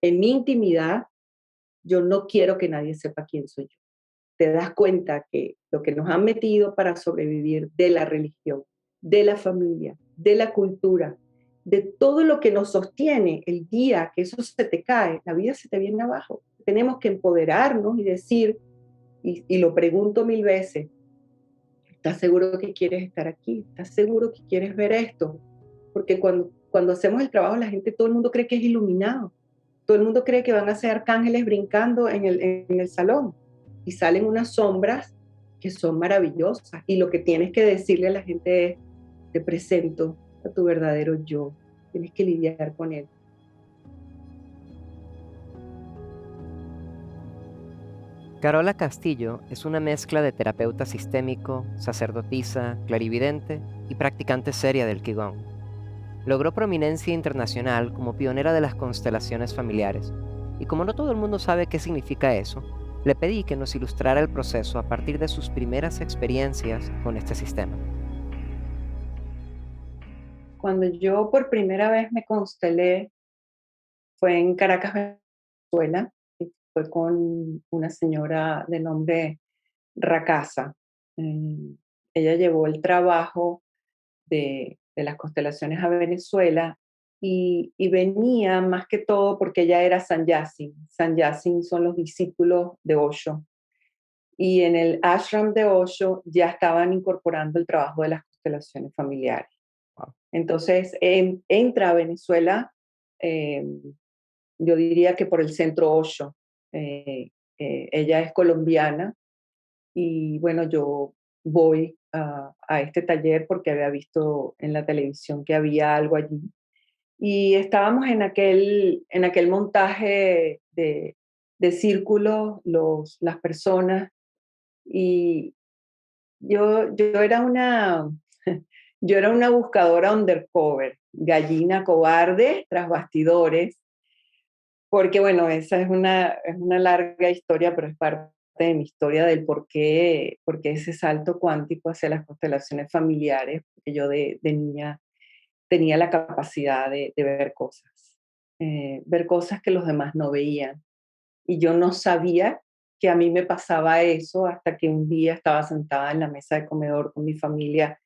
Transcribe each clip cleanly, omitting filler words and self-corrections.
en mi intimidad, yo no quiero que nadie sepa quién soy yo. Te das cuenta que lo que nos han metido para sobrevivir de la religión, de la familia, de la cultura, de todo lo que nos sostiene, el día que eso se te cae, la vida se te viene abajo. Tenemos que empoderarnos y decir, y lo pregunto mil veces, ¿estás seguro que quieres estar aquí? ¿Estás seguro que quieres ver esto? Porque cuando hacemos el trabajo, la gente, todo el mundo cree que es iluminado. Todo el mundo cree que van a ser arcángeles brincando en el salón. Y salen unas sombras que son maravillosas. Y lo que tienes que decirle a la gente es, te presento a tu verdadero yo. Tienes que lidiar con él. Carola Castillo es una mezcla de terapeuta sistémico, sacerdotisa, clarividente y practicante seria del Qigong. Logró prominencia internacional como pionera de las constelaciones familiares, y como no todo el mundo sabe qué significa eso, le pedí que nos ilustrara el proceso a partir de sus primeras experiencias con este sistema. Cuando yo por primera vez me constelé, fue en Caracas, Venezuela, y fue con una señora de nombre Racasa. Ella llevó el trabajo de las constelaciones a Venezuela y venía más que todo porque ella era Sanyasin. Sanyasin son los discípulos de Osho. Y en el ashram de Osho ya estaban incorporando el trabajo de las constelaciones familiares. Wow. Entonces entra a Venezuela, eh, yo diría que por el centro Osho. Eh, Ella es colombiana y bueno, yo voy a este taller porque había visto en la televisión que había algo allí. Y estábamos en aquel montaje de círculos, las personas, y yo era yo era una buscadora undercover, gallina cobarde tras bastidores, porque bueno, esa es una larga historia, pero es parte de mi historia del por qué ese salto cuántico hacia las constelaciones familiares, porque yo de niña tenía la capacidad de ver cosas que los demás no veían. Y yo no sabía que a mí me pasaba eso hasta que un día estaba sentada en la mesa de comedor con mi familia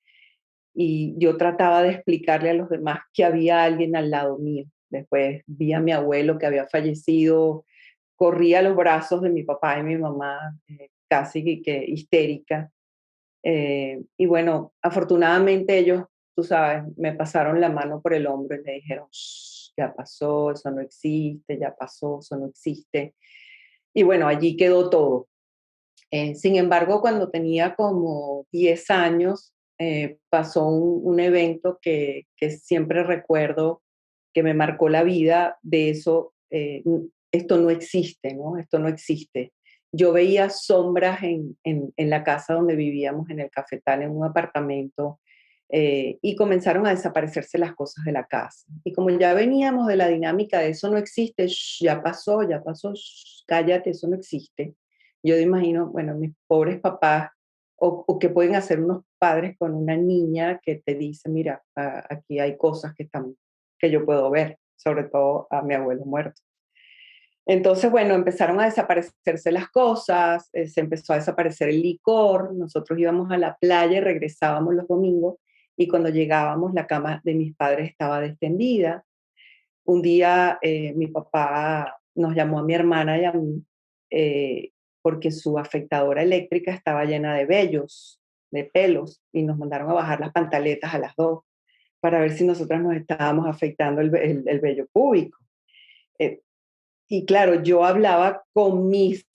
y yo trataba de explicarle a los demás que había alguien al lado mío. Después vi a mi abuelo que había fallecido, corrí a los brazos de mi papá y mi mamá, casi que histérica. Y bueno, afortunadamente ellos, tú sabes, me pasaron la mano por el hombro y me dijeron, "Shh, ya pasó, eso no existe, ya pasó, eso no existe". Y bueno, allí quedó todo. Sin embargo, cuando tenía como 10 años, pasó un evento que siempre recuerdo, que me marcó la vida. De eso, esto no existe, ¿no? Esto no existe. Yo veía sombras en la casa donde vivíamos, en el Cafetal, en un apartamento, y comenzaron a desaparecerse las cosas de la casa. Y como ya veníamos de la dinámica de eso no existe, "Shh, ya pasó, shh, cállate, eso no existe". Yo me imagino, bueno, mis pobres papás, o qué pueden hacer unos padres con una niña que te dice, mira, aquí hay cosas que yo puedo ver, sobre todo a mi abuelo muerto. Entonces, bueno, empezaron a desaparecerse las cosas, se empezó a desaparecer el licor, nosotros íbamos a la playa y regresábamos los domingos, y cuando llegábamos la cama de mis padres estaba extendida. Un día mi papá nos llamó a mi hermana y a mí, porque su afectadora eléctrica estaba llena de vellos, de pelos, y nos mandaron a bajar las pantaletas a las dos para ver si nosotras nos estábamos afectando el vello púbico. Eh, y claro, yo hablaba con mis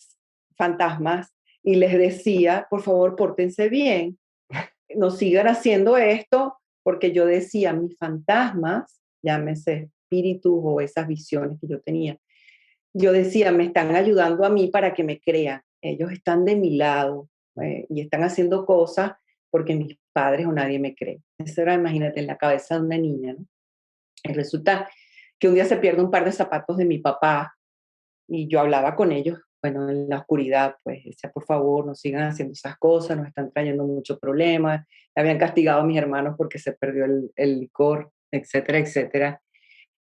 fantasmas y les decía, por favor, pórtense bien, no sigan haciendo esto, porque yo decía, mis fantasmas, llámese espíritus o esas visiones que yo tenía, yo decía, me están ayudando a mí para que me crean, ellos están de mi lado, y están haciendo cosas porque mis padres o nadie me cree. Eso era, imagínate, en la cabeza de una niña, ¿no? Y resulta que un día se pierde un par de zapatos de mi papá y yo hablaba con ellos, bueno, en la oscuridad, pues decía, por favor, no sigan haciendo esas cosas, nos están trayendo muchos problemas, habían castigado a mis hermanos porque se perdió el licor, etcétera, etcétera.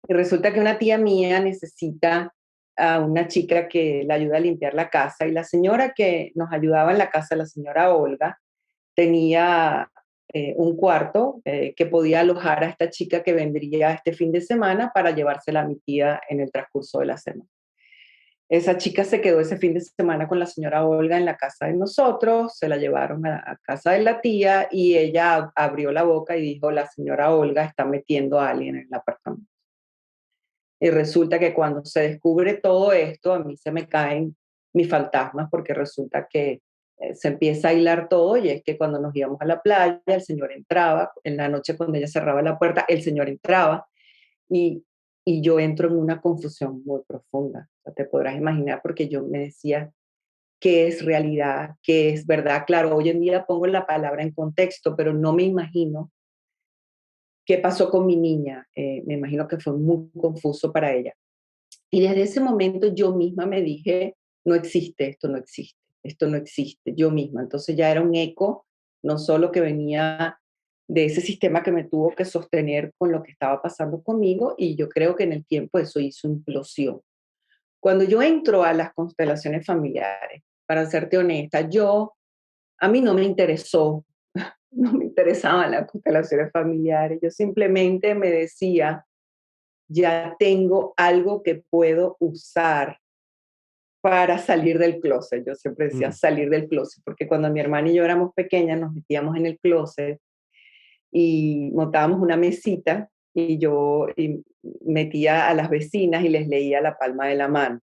Y resulta que una tía mía necesita a una chica que la ayuda a limpiar la casa y la señora que nos ayudaba en la casa, la señora Olga, tenía un cuarto que podía alojar a esta chica que vendría este fin de semana para llevársela a mi tía en el transcurso de la semana. Esa chica se quedó ese fin de semana con la señora Olga en la casa de nosotros, se la llevaron a casa de la tía y ella abrió la boca y dijo, la señora Olga está metiendo a alguien en el apartamento. Y resulta que cuando se descubre todo esto, a mí se me caen mis fantasmas porque resulta que se empieza a hilar todo y es que cuando nos íbamos a la playa, el señor entraba, en la noche cuando ella cerraba la puerta, el señor entraba y, y yo entro en una confusión muy profunda. O sea, te podrás imaginar porque yo me decía, ¿qué es realidad? ¿Qué es verdad? Claro, hoy en día pongo la palabra en contexto, pero no me imagino qué pasó con mi niña. Me imagino que fue muy confuso para ella. Y desde ese momento yo misma me dije, no existe, esto no existe, esto no existe, yo misma. Entonces ya era un eco, no solo que venía de ese sistema que me tuvo que sostener con lo que estaba pasando conmigo, y yo creo que en el tiempo eso hizo implosión. Cuando yo entro a las constelaciones familiares, para serte honesta, a mí no me interesó, no me interesaban las constelaciones familiares, yo simplemente me decía, ya tengo algo que puedo usar para salir del closet. Yo siempre decía Mm. salir del closet, porque cuando mi hermana y yo éramos pequeñas nos metíamos en el closet y montábamos una mesita y metía a las vecinas y les leía la palma de la mano.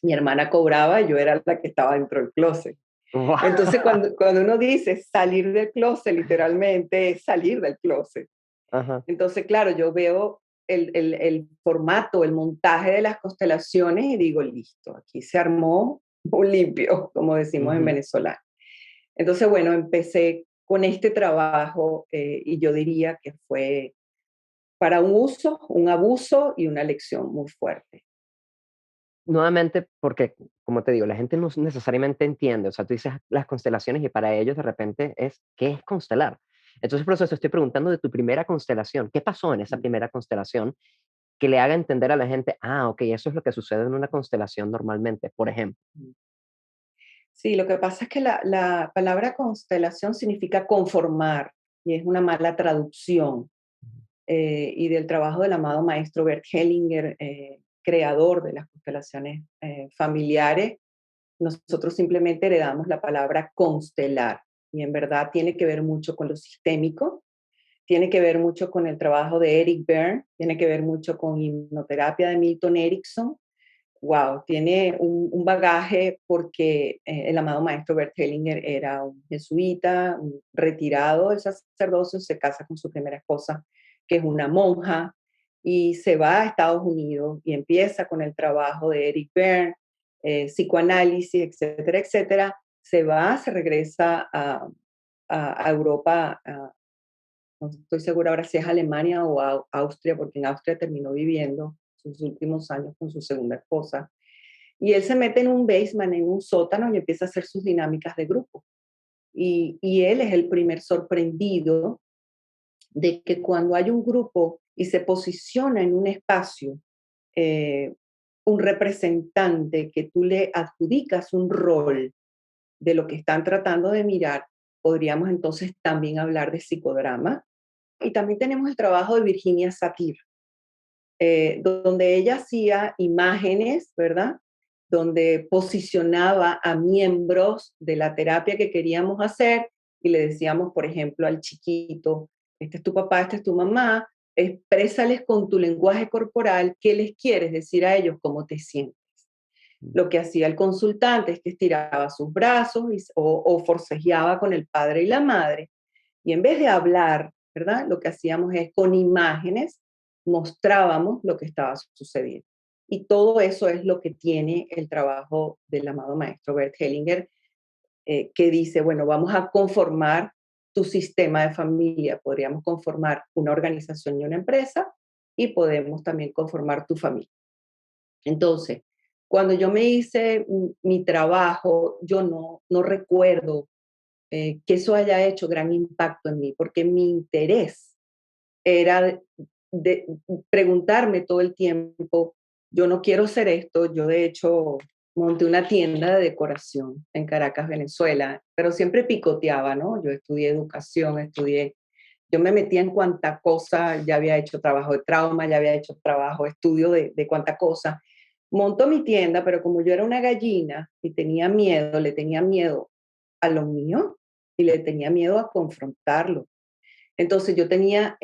Mi hermana cobraba y yo era la que estaba dentro del closet. Entonces, Guau. cuando uno dice salir del closet, literalmente es salir del closet. Ajá. Entonces, claro, yo veo el formato, el montaje de las constelaciones y digo, listo, aquí se armó un limpio, como decimos en Ujú. Venezuela. Entonces, bueno, empecé con este trabajo y yo diría que fue para un uso, un abuso y una lección muy fuerte. Nuevamente, porque, como te digo, la gente no necesariamente entiende, o sea, tú dices las constelaciones y para ellos de repente es, ¿qué es constelar? Entonces, por eso te estoy preguntando de tu primera constelación. ¿Qué pasó en esa primera constelación que le haga entender a la gente, ah, ok, eso es lo que sucede en una constelación normalmente, por ejemplo? Sí, lo que pasa es que la palabra constelación significa conformar y es una mala traducción. Y del trabajo del amado maestro Bert Hellinger, creador de las constelaciones familiares, nosotros simplemente heredamos la palabra constelar y en verdad tiene que ver mucho con lo sistémico, tiene que ver mucho con el trabajo de Eric Berne, tiene que ver mucho con hipnoterapia de Milton Erickson. Wow, tiene un bagaje porque el amado maestro Bert Hellinger era un jesuita, un retirado del sacerdocio, se casa con su primera esposa, que es una monja, y se va a Estados Unidos y empieza con el trabajo de Eric Berne, psicoanálisis, etcétera, etcétera. Se va, se regresa a Europa, no estoy segura ahora si es Alemania o Austria, porque en Austria terminó viviendo sus últimos años con su segunda esposa. Y él se mete en un basement, en un sótano y empieza a hacer sus dinámicas de grupo. Y él es el primer sorprendido de que cuando hay un grupo y se posiciona en un espacio, eh, un representante que tú le adjudicas un rol de lo que están tratando de mirar, podríamos entonces también hablar de psicodrama. Y también tenemos el trabajo de Virginia Satir, donde ella hacía imágenes, ¿verdad? Donde posicionaba a miembros de la terapia que queríamos hacer y le decíamos, por ejemplo, al chiquito, este es tu papá, este es tu mamá, exprésales con tu lenguaje corporal qué les quieres decir a ellos, cómo te sientes. Lo que hacía el consultante es que estiraba sus brazos o forcejeaba con el padre y la madre, y en vez de hablar, ¿verdad? Lo que hacíamos es con imágenes mostrábamos lo que estaba sucediendo. Y todo eso es lo que tiene el trabajo del amado maestro Bert Hellinger, que dice, bueno, vamos a conformar tu sistema de familia, podríamos conformar una organización y una empresa y podemos también conformar tu familia. Entonces, cuando yo me hice mi trabajo, yo no recuerdo que eso haya hecho gran impacto en mí, porque mi interés era de preguntarme todo el tiempo yo no quiero hacer esto. Yo de hecho monté una tienda de decoración en Caracas, Venezuela, pero siempre picoteaba, ¿no? Yo estudié educación, yo me metía en cuanta cosa, ya había hecho trabajo de trauma, ya había hecho trabajo, estudio de cuánta cosa. Monto mi tienda, pero como yo era una gallina y tenía miedo, le tenía miedo a lo mío y le tenía miedo a confrontarlo. Entonces yo tenía,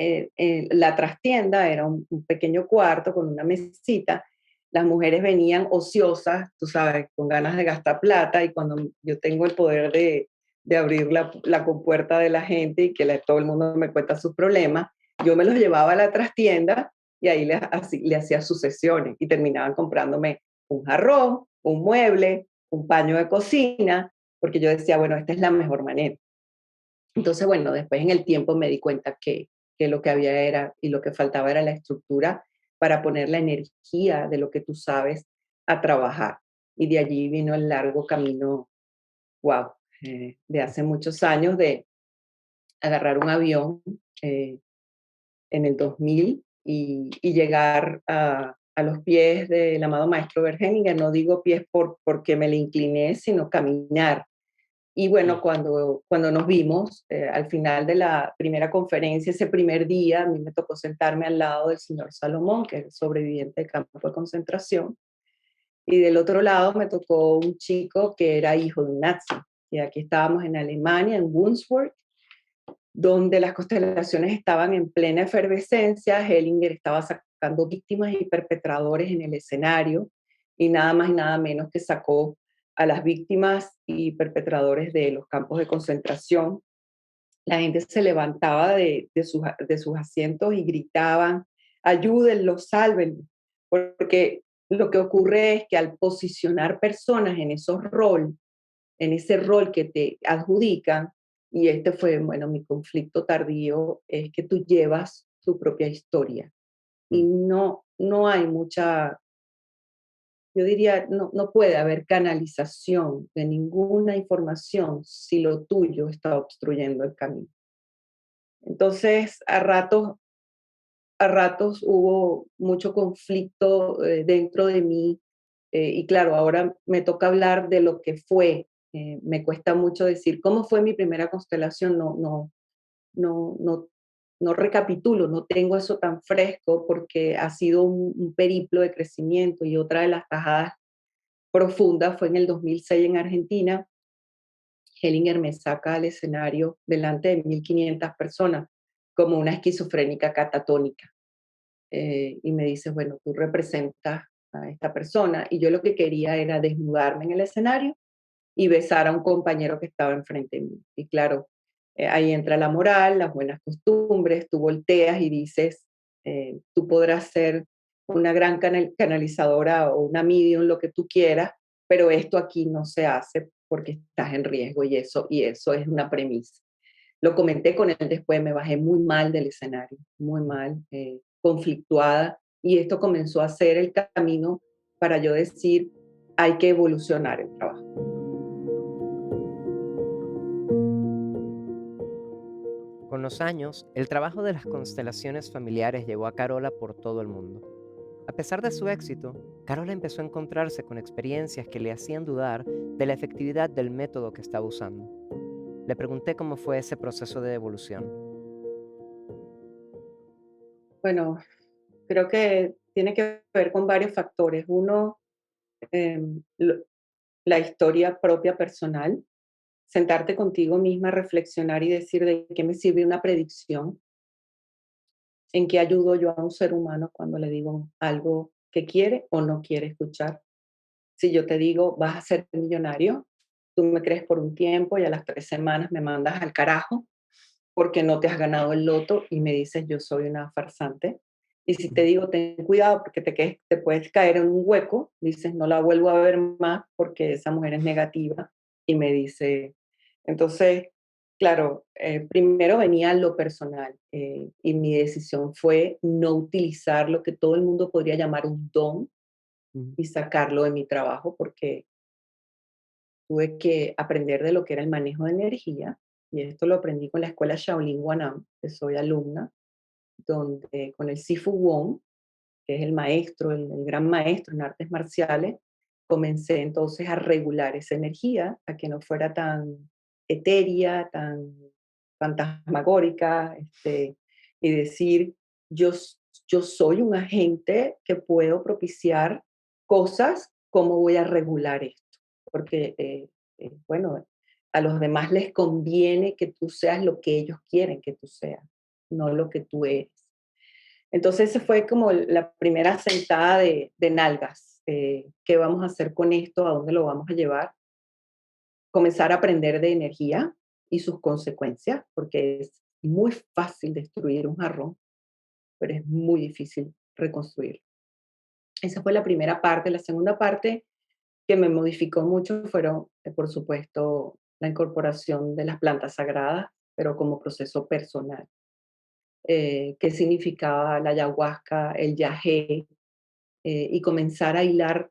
la trastienda era un pequeño cuarto con una mesita. Las mujeres venían ociosas, tú sabes, con ganas de gastar plata, y cuando yo tengo el poder de abrir la compuerta de la gente y que todo el mundo me cuenta sus problemas, yo me los llevaba a la trastienda y ahí le hacía sus sesiones y terminaban comprándome un jarrón, un mueble, un paño de cocina, porque yo decía, bueno, esta es la mejor manera. Entonces, bueno, después en el tiempo me di cuenta que lo que había era, y lo que faltaba era la estructura para poner la energía de lo que tú sabes a trabajar. Y de allí vino el largo camino, wow, de hace muchos años de agarrar un avión eh, en el 2000 y llegar a los pies del amado maestro Bergeninger. No digo pies porque me le incliné, sino caminar. Y Mm. bueno, cuando nos vimos, al final de la primera conferencia, ese primer día, a mí me tocó sentarme al lado del señor Salomón, que es sobreviviente de campo de concentración, y del otro lado me tocó un chico que era hijo de un nazi. Y aquí estábamos en Alemania, en Wunsburg, donde las constelaciones estaban en plena efervescencia. Hellinger estaba sacando víctimas y perpetradores en el escenario, y nada más y nada menos que sacó a las víctimas y perpetradores de los campos de concentración. La gente se levantaba de sus asientos y gritaban, ayúdenlo, sálvenlo, porque lo que ocurre es que al posicionar personas en ese rol que te adjudican, y este fue, bueno, mi conflicto tardío, es que tú llevas tu propia historia y Mm. no hay mucha, yo diría, no puede haber canalización de ninguna información si lo tuyo está obstruyendo el camino. Entonces, a ratos hubo mucho conflicto dentro de mí, y claro, ahora me toca hablar de lo que fue. Me cuesta mucho decir cómo fue mi primera constelación. No, no, no recapitulo, no tengo eso tan fresco porque ha sido un periplo de crecimiento. Y otra de las tajadas profundas fue en el 2006 en Argentina. Hellinger me saca al escenario delante de 1.500 personas como una esquizofrénica catatónica, y me dice, bueno, tú representas a esta persona. Y yo lo que quería era desnudarme en el escenario y besar a un compañero que estaba enfrente de mí. Y claro, ahí entra la moral, las buenas costumbres. Tú volteas y dices, tú podrás ser una gran canalizadora o una medium, lo que tú quieras, pero esto aquí no se hace porque estás en riesgo, y eso es una premisa. Lo comenté con él después, me bajé muy mal del escenario, muy mal, conflictuada, y esto comenzó a ser el camino para yo decir, hay que evolucionar el trabajo. Con los años, el trabajo de las constelaciones familiares llevó a Carola por todo el mundo. A pesar de su éxito, Carola empezó a encontrarse con experiencias que le hacían dudar de la efectividad del método que estaba usando. Le pregunté cómo fue ese proceso de evolución. Bueno, creo que tiene que ver con varios factores. Uno, la historia propia personal, sentarte contigo misma, reflexionar y decir de qué me sirve una predicción, en qué ayudo yo a un ser humano cuando le digo algo que quiere o no quiere escuchar. Si yo te digo, vas a ser millonario, tú me crees por un tiempo y a las 3 semanas me mandas al carajo porque no te has ganado el loto y me dices, yo soy una farsante. Y si te Ujú. digo, ten cuidado porque te puedes caer en un hueco, dices, no la vuelvo a ver más porque esa mujer es negativa. Y me dice, entonces, claro, primero venía lo personal, y mi decisión fue no utilizar lo que todo el mundo podría llamar un don Ujú. y sacarlo de mi trabajo, porque tuve que aprender de lo que era el manejo de energía. Y esto lo aprendí con la escuela Shaolin Wanam, que soy alumna, donde con el Sifu Wong, que es el maestro, el gran maestro en artes marciales, comencé entonces a regular esa energía, a que no fuera tan etérea, tan fantasmagórica, y decir, yo, yo soy un agente que puedo propiciar cosas, ¿cómo voy a regular esto? Porque, bueno, a los demás les conviene que tú seas lo que ellos quieren que tú seas, no lo que tú eres. Entonces, esa fue como la primera sentada de nalgas. ¿Qué vamos a hacer con esto? ¿A dónde lo vamos a llevar? Comenzar a aprender de energía y sus consecuencias, porque es muy fácil destruir un jarrón, pero es muy difícil reconstruir. Esa fue la primera parte. La segunda parte que me modificó mucho fueron, por supuesto, la incorporación de las plantas sagradas, pero como proceso personal. ¿Qué significaba la ayahuasca, el yagé? Y comenzar a hilar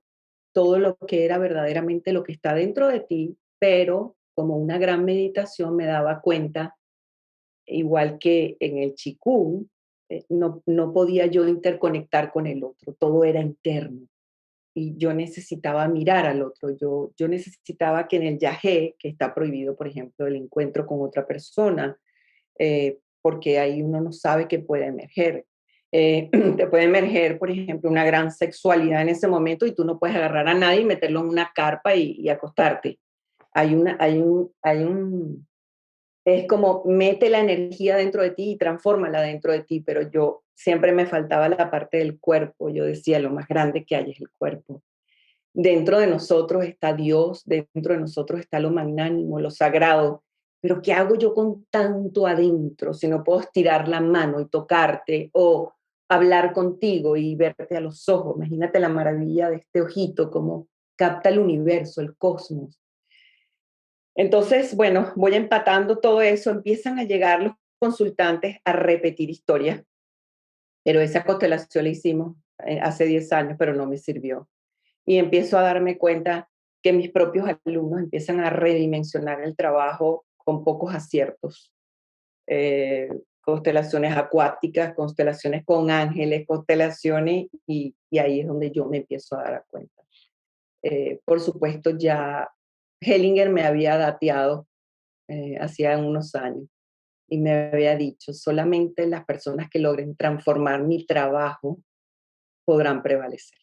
todo lo que era verdaderamente lo que está dentro de ti, pero como una gran meditación me daba cuenta, igual que en el Qigong, no podía yo interconectar con el otro, todo era interno y yo necesitaba mirar al otro, yo necesitaba que en el yagé, que está prohibido, por ejemplo, el encuentro con otra persona, porque ahí uno no sabe qué puede emerger. Te puede emerger, por ejemplo, una gran sexualidad en ese momento y tú no puedes agarrar a nadie y meterlo en una carpa y acostarte. Es como mete la energía dentro de ti y transfórmala dentro de ti, pero yo siempre me faltaba la parte del cuerpo. Yo decía, lo más grande que hay es el cuerpo. Dentro de nosotros está Dios, dentro de nosotros está lo magnánimo, lo sagrado. Pero ¿qué hago yo con tanto adentro si no puedo estirar la mano y tocarte o hablar contigo y verte a los ojos? Imagínate la maravilla de este ojito, como capta el universo, el cosmos. Entonces, bueno, voy empatando todo eso, empiezan a llegar los consultantes a repetir historias, pero esa constelación la hicimos hace 10 años, pero no me sirvió y empiezo a darme cuenta que mis propios alumnos empiezan a redimensionar el trabajo con pocos aciertos. Constelaciones acuáticas, constelaciones con ángeles, constelaciones, y ahí es donde yo me empiezo a dar cuenta. Por supuesto, ya Hellinger me había dateado hacía unos años y me había dicho, solamente las personas que logren transformar mi trabajo podrán prevalecer.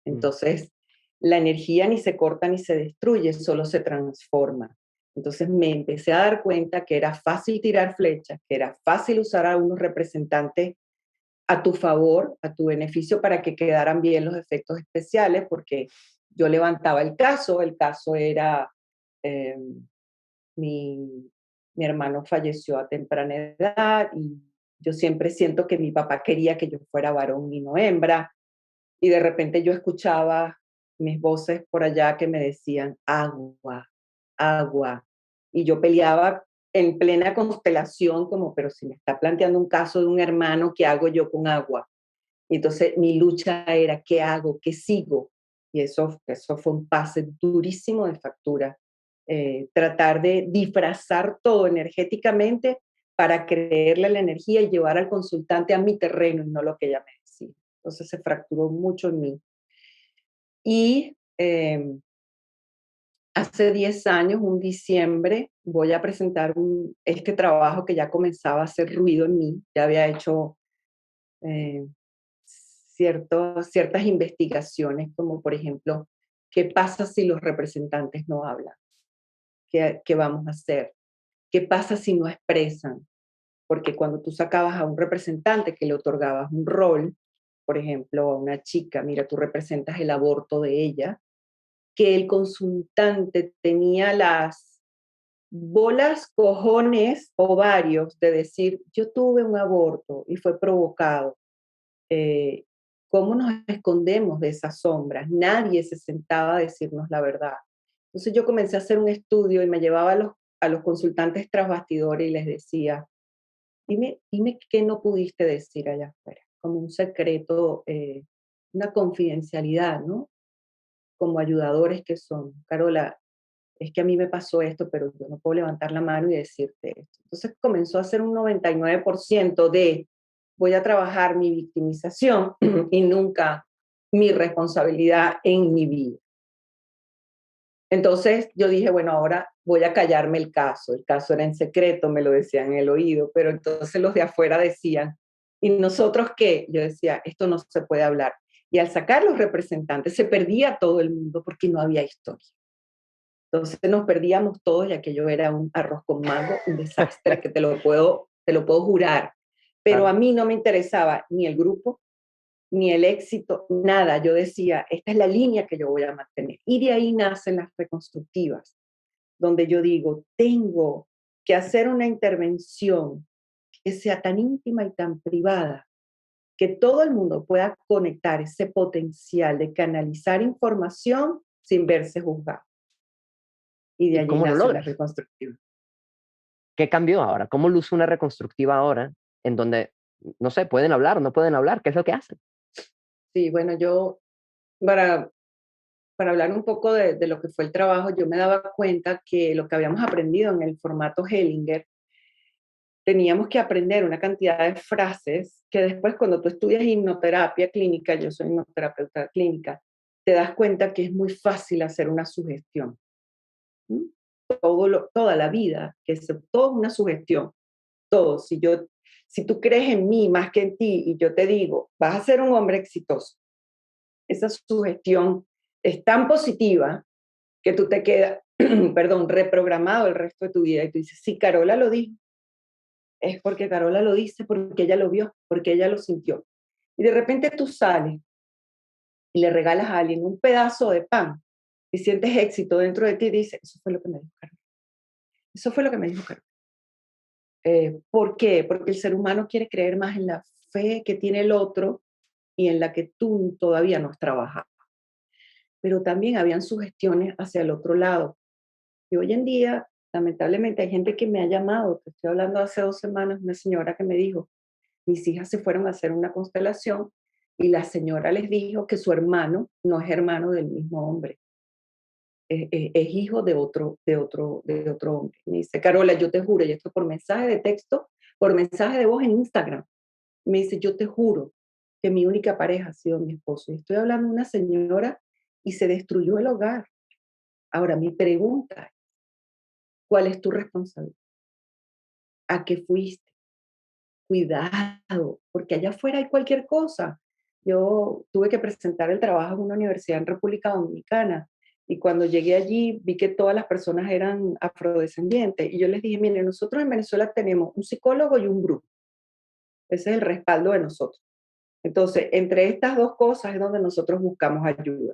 Mm. Entonces, la energía ni se corta ni se destruye, solo se transforma. Entonces me empecé a dar cuenta que era fácil tirar flechas, que era fácil usar a unos representantes a tu favor, a tu beneficio, para que quedaran bien los efectos especiales, porque yo levantaba el caso era, eh, mi, mi hermano falleció a temprana edad y yo siempre siento que mi papá quería que yo fuera varón y no hembra, y de repente yo escuchaba mis voces por allá que me decían, agua, agua. Y yo peleaba en plena constelación como, pero si me está planteando un caso de un hermano, ¿qué hago yo con agua? Y entonces mi lucha era, ¿qué hago? ¿Qué sigo? Y eso fue un pase durísimo de factura. Tratar de disfrazar todo energéticamente para creerle la energía y llevar al consultante a mi terreno y no lo que ella me decía. Entonces se fracturó mucho en mí. Y hace 10 años, un diciembre, voy a presentar este trabajo que ya comenzaba a hacer ruido en mí. Ya había hecho eh, ciertas investigaciones, como por ejemplo, ¿qué pasa si los representantes no hablan? ¿Qué vamos a hacer? ¿Qué pasa si no expresan? Porque cuando tú sacabas a un representante que le otorgabas un rol, por ejemplo, a una chica, mira, tú representas el aborto de ella, que el consultante tenía las bolas, cojones, ovarios de decir, yo tuve un aborto y fue provocado. Eh, ¿Cómo nos escondemos de esas sombras? Nadie se sentaba a decirnos la verdad. Entonces yo comencé a hacer un estudio y me llevaba a los consultantes tras bastidores y les decía, dime qué no pudiste decir allá afuera, como un secreto, una confidencialidad, ¿no? Como ayudadores que son. Carola, es que a mí me pasó esto, pero yo no puedo levantar la mano y decirte esto. Entonces comenzó a ser un 99% voy a trabajar mi victimización y nunca mi responsabilidad en mi vida. Entonces yo dije, bueno, ahora voy a callarme el caso. El caso era en secreto, me lo decían en el oído, pero entonces los de afuera decían, ¿y nosotros qué? Yo decía, esto no se puede hablar. Y al sacar los representantes se perdía todo el mundo porque no había historia. Entonces nos perdíamos todos y aquello era un arroz con mango, un desastre que te lo puedo jurar. Pero Claro. a mí no me interesaba ni el grupo, ni el éxito, nada. Yo decía, esta es la línea que yo voy a mantener. Y de ahí nacen las reconstructivas, donde yo digo, tengo que hacer una intervención que sea tan íntima y tan privada, que todo el mundo pueda conectar ese potencial de canalizar información sin verse juzgado. Y de ¿Y allí cómo lo nacen las logras? reconstructivas. ¿Qué cambió ahora? ¿Cómo luce una reconstructiva ahora en donde, no sé, pueden hablar o no pueden hablar? ¿Qué es lo que hacen? Sí, bueno, yo para, para hablar un poco de lo que fue el trabajo, yo me daba cuenta que lo que habíamos aprendido en el formato Hellinger, teníamos que aprender una cantidad de frases que después cuando tú estudias hipnoterapia clínica, yo soy hipnoterapeuta clínica, te das cuenta que es muy fácil hacer una sugestión. ¿Mm? Toda la vida, todo es una sugestión, todo. Si tú crees en mí más que en ti y yo te digo, vas a ser un hombre exitoso, esa sugestión es tan positiva que tú te quedas, perdón, reprogramado el resto de tu vida y tú dices, sí, Carola lo dijo, es porque Carola lo dice, porque ella lo vio, porque ella lo sintió. Y de repente tú sales y le regalas a alguien un pedazo de pan y sientes éxito dentro de ti y dices, eso fue lo que me dijo Carola. Eso fue lo que me dijo Carola. ¿Por qué? Porque el ser humano quiere creer más en la fe que tiene el otro y en la que tú todavía no has trabajado. Pero también habían sugestiones hacia el otro lado. Y hoy en día, lamentablemente, hay gente que me ha llamado, te estoy hablando hace 2 semanas, una señora que me dijo, mis hijas se fueron a hacer una constelación y la señora les dijo que su hermano no es hermano del mismo hombre, es hijo de otro hombre. Me dice, Carola, yo te juro, y esto por mensaje de texto, por mensaje de voz en Instagram, me dice, yo te juro que mi única pareja ha sido mi esposo. Y estoy hablando de una señora y se destruyó el hogar. Ahora, mi pregunta, ¿cuál es tu responsabilidad? ¿A qué fuiste? Cuidado, porque allá afuera hay cualquier cosa. Yo tuve que presentar el trabajo en una universidad en República Dominicana y cuando llegué allí vi que todas las personas eran afrodescendientes y yo les dije, miren, nosotros en Venezuela tenemos un psicólogo y un grupo. Ese es el respaldo de nosotros. Entonces, entre estas dos cosas es donde nosotros buscamos ayuda.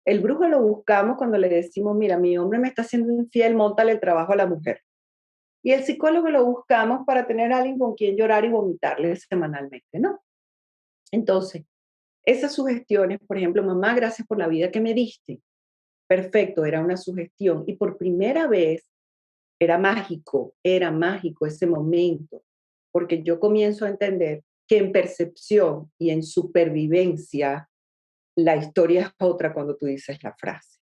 El brujo lo buscamos cuando le decimos, mira, mi hombre me está haciendo infiel, móntale el trabajo a la mujer. Y el psicólogo lo buscamos para tener a alguien con quien llorar y vomitarle semanalmente, ¿no? Entonces, esas sugestiones, por ejemplo, mamá, gracias por la vida que me diste. Perfecto, era una sugestión. Y por primera vez era mágico ese momento, porque yo comienzo a entender que en percepción y en supervivencia, la historia es otra cuando tú dices la frase.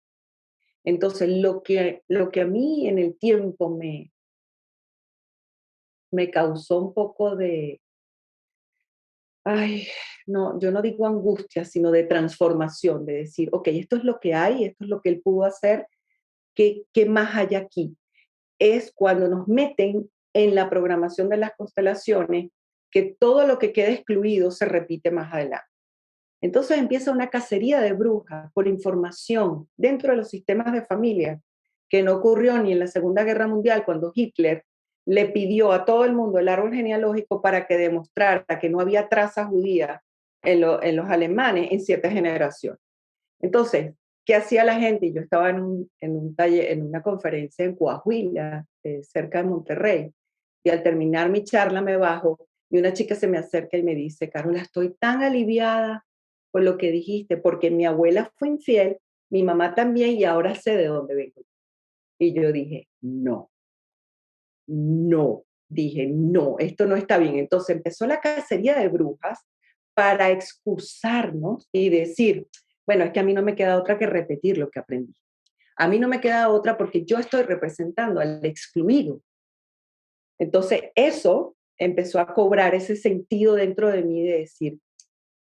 Entonces, lo que a mí en el tiempo me causó un poco de, ay, no, yo no digo angustia, sino de transformación, de decir, ok, esto es lo que hay, esto es lo que él pudo hacer, ¿qué más hay aquí? Es cuando nos meten en la programación de las constelaciones que todo lo que queda excluido se repite más adelante. Entonces empieza una cacería de brujas por información dentro de los sistemas de familia que no ocurrió ni en la Segunda Guerra Mundial cuando Hitler le pidió a todo el mundo el árbol genealógico para que demostrara que no había traza judía en los alemanes en cierta generación. Entonces, ¿qué hacía la gente? Yo estaba en un taller, en una conferencia en Coahuila, cerca de Monterrey, y al terminar mi charla me bajo y una chica se me acerca y me dice, Carola, estoy tan aliviada por lo que dijiste, porque mi abuela fue infiel, mi mamá también, y ahora sé de dónde vengo. Y yo dije, no, no, dije, no, esto no está bien. Entonces empezó la cacería de brujas para excusarnos y decir, bueno, es que a mí no me queda otra que repetir lo que aprendí. A mí no me queda otra porque yo estoy representando al excluido. Entonces, eso empezó a cobrar ese sentido dentro de mí de decir,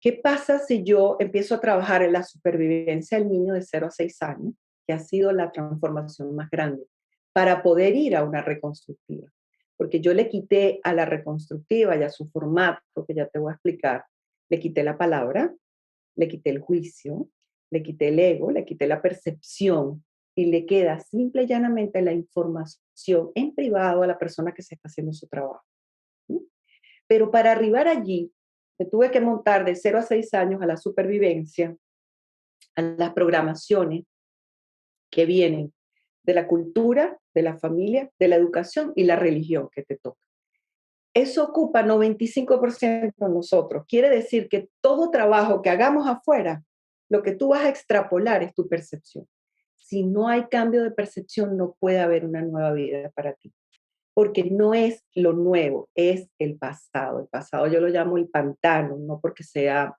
¿qué pasa si yo empiezo a trabajar en la supervivencia del niño de 0 a 6 años, que ha sido la transformación más grande, para poder ir a una reconstructiva? Porque yo le quité a la reconstructiva y a su formato, que ya te voy a explicar, le quité la palabra, le quité el juicio, le quité el ego, le quité la percepción y le queda simple y llanamente la información en privado a la persona que se está haciendo su trabajo. ¿Sí? Pero para arribar allí, me tuve que montar de 0 a 6 años a la supervivencia, a las programaciones que vienen de la cultura, de la familia, de la educación y la religión que te toca. Eso ocupa 95% de nosotros. Quiere decir que todo trabajo que hagamos afuera, lo que tú vas a extrapolar es tu percepción. Si no hay cambio de percepción, no puede haber una nueva vida para ti. Porque no es lo nuevo, es el pasado. El pasado yo lo llamo el pantano, no porque sea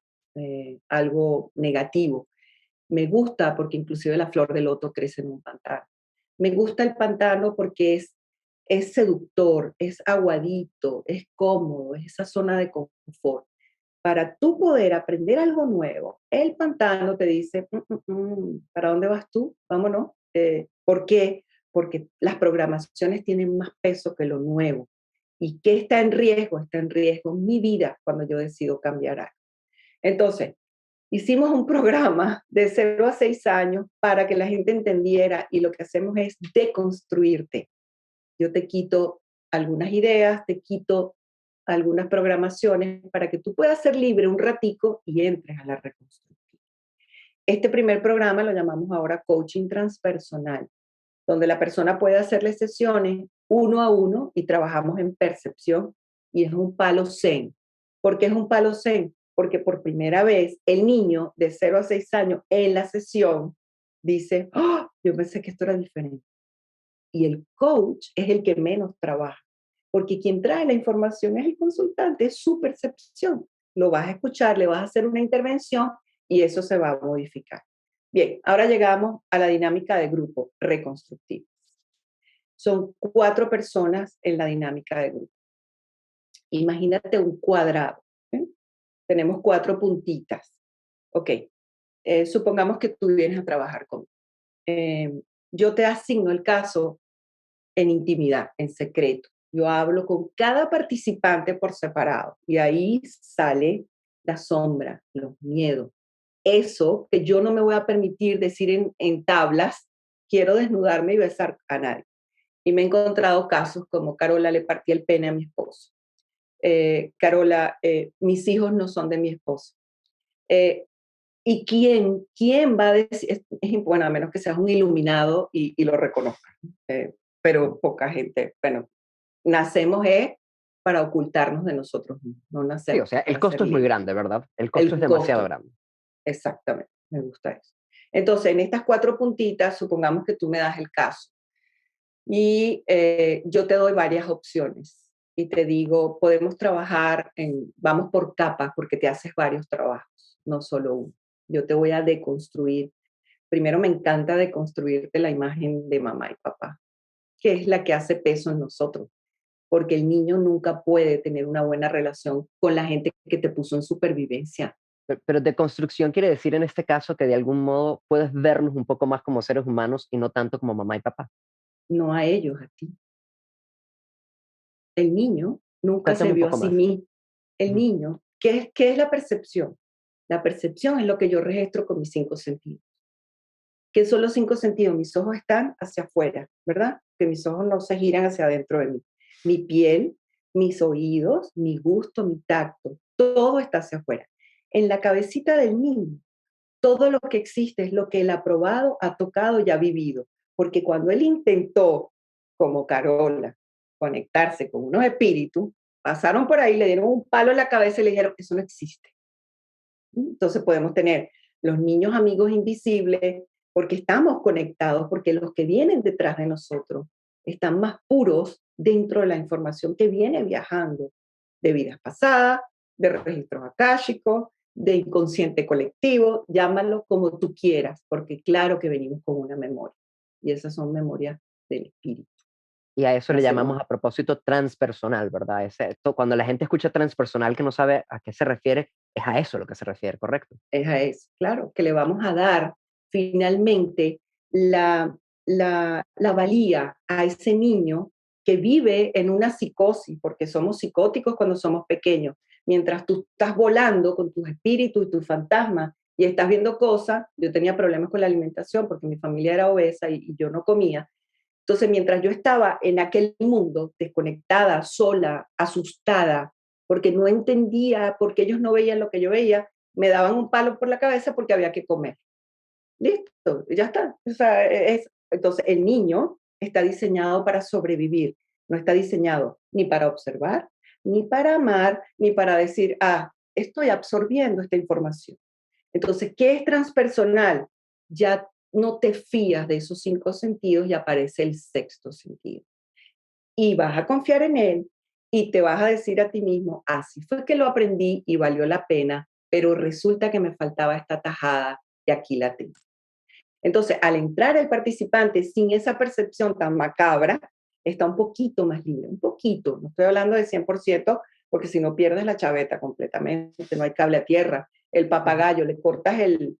algo negativo. Me gusta porque inclusive la flor de loto crece en un pantano. Me gusta el pantano porque es seductor, es aguadito, es cómodo, es esa zona de confort. Para tú poder aprender algo nuevo, el pantano te dice, ¿para dónde vas tú? Vámonos. ¿Por qué? Porque las programaciones tienen más peso que lo nuevo. ¿Y qué está en riesgo? Está en riesgo mi vida cuando yo decido cambiar algo. Entonces, hicimos un programa de 0 a 6 años para que la gente entendiera y lo que hacemos es deconstruirte. Yo te quito algunas ideas, te quito algunas programaciones para que tú puedas ser libre un ratico y entres a la reconstrucción. Este primer programa lo llamamos ahora coaching transpersonal, donde la persona puede hacerle sesiones uno a uno y trabajamos en percepción y es un palo zen. ¿Por qué es un palo zen? Porque por primera vez el niño de 0 a 6 años en la sesión dice, ¡oh! Yo pensé que esto era diferente. Y el coach es el que menos trabaja, porque quien trae la información es el consultante, es su percepción. Lo vas a escuchar, le vas a hacer una intervención y eso se va a modificar. Bien, ahora llegamos a la dinámica de grupo reconstructiva. Son 4 personas en la dinámica de grupo. Imagínate un cuadrado. ¿Eh? Tenemos 4 puntitas. Ok, supongamos que tú vienes a trabajar conmigo. Yo te asigno el caso en intimidad, en secreto. Yo hablo con cada participante por separado y ahí sale la sombra, los miedos. Eso que yo no me voy a permitir decir en tablas, quiero desnudarme y besar a nadie. Y me he encontrado casos como Carola le partí el pene a mi esposo. Carola, mis hijos no son de mi esposo. ¿Y quién va a decir? Bueno, a menos que seas un iluminado y lo reconozcas. Pero poca gente, bueno, nacemos para ocultarnos de nosotros mismos, no Sí, o nacemos sea, el para ser costo es muy libres. grande, ¿verdad? El costo es El demasiado costo, grande. exactamente, me gusta eso. Entonces, en estas 4 puntitas, supongamos que tú me das el caso y yo te doy varias opciones y te digo, podemos trabajar vamos por capas porque te haces varios trabajos, no solo uno. Yo te voy a deconstruir. Primero me encanta deconstruirte la imagen de mamá y papá, que es la que hace peso en nosotros, porque el niño nunca puede tener una buena relación con la gente que te puso en supervivencia, Pero deconstrucción quiere decir en este caso que de algún modo puedes vernos un poco más como seres humanos y no tanto como mamá y papá. no a ellos, a ti. El niño nunca se Cuéntame un vio a poco sí más. mismo. El Ujú. niño, ¿qué es la percepción? La percepción es lo que yo registro con mis 5 sentidos. ¿Qué son los 5 sentidos? Mis ojos están hacia afuera, ¿verdad? Que mis ojos no se giran hacia adentro de mí. Mi piel, mis oídos, mi gusto, mi tacto, todo está hacia afuera. En la cabecita del niño, todo lo que existe es lo que él ha probado, ha tocado y ha vivido. Porque cuando él intentó, como Carola, conectarse con unos espíritus, pasaron por ahí, le dieron un palo en la cabeza y le dijeron, eso no existe. Entonces podemos tener los niños amigos invisibles, porque estamos conectados, porque los que vienen detrás de nosotros están más puros dentro de la información que viene viajando de vidas pasadas, de registros akáshicos, de inconsciente colectivo, llámalo como tú quieras, porque claro que venimos con una memoria, y esas son memorias del espíritu. Y a eso la le llamamos segunda. a propósito transpersonal, ¿verdad? Cuando la gente escucha transpersonal que no sabe a qué se refiere, es a eso lo que se refiere, ¿correcto? Es a eso, claro, que le vamos a dar finalmente la, la valía a ese niño que vive en una psicosis, porque somos psicóticos cuando somos pequeños. Mientras tú estás volando con tus espíritus y tus fantasmas y estás viendo cosas, yo tenía problemas con la alimentación porque mi familia era obesa y yo no comía. Entonces, mientras yo estaba en aquel mundo, desconectada, sola, asustada, porque no entendía, porque ellos no veían lo que yo veía, me daban un palo por la cabeza porque había que comer. Listo, ya está. O sea, entonces, el niño está diseñado para sobrevivir, no está diseñado ni para observar, ni para amar, ni para decir, ah, estoy absorbiendo esta información. Entonces, ¿qué es transpersonal? Ya no te fías de esos 5 sentidos y aparece el sexto sentido. Y vas a confiar en él y te vas a decir a ti mismo, así fue que lo aprendí y valió la pena, pero resulta que me faltaba esta tajada y aquí la tengo. Entonces, al entrar el participante sin esa percepción tan macabra, está un poquito más libre, un poquito, no estoy hablando de 100%, porque si no pierdes la chaveta completamente, no hay cable a tierra. El Ujú, papagayo, le cortas el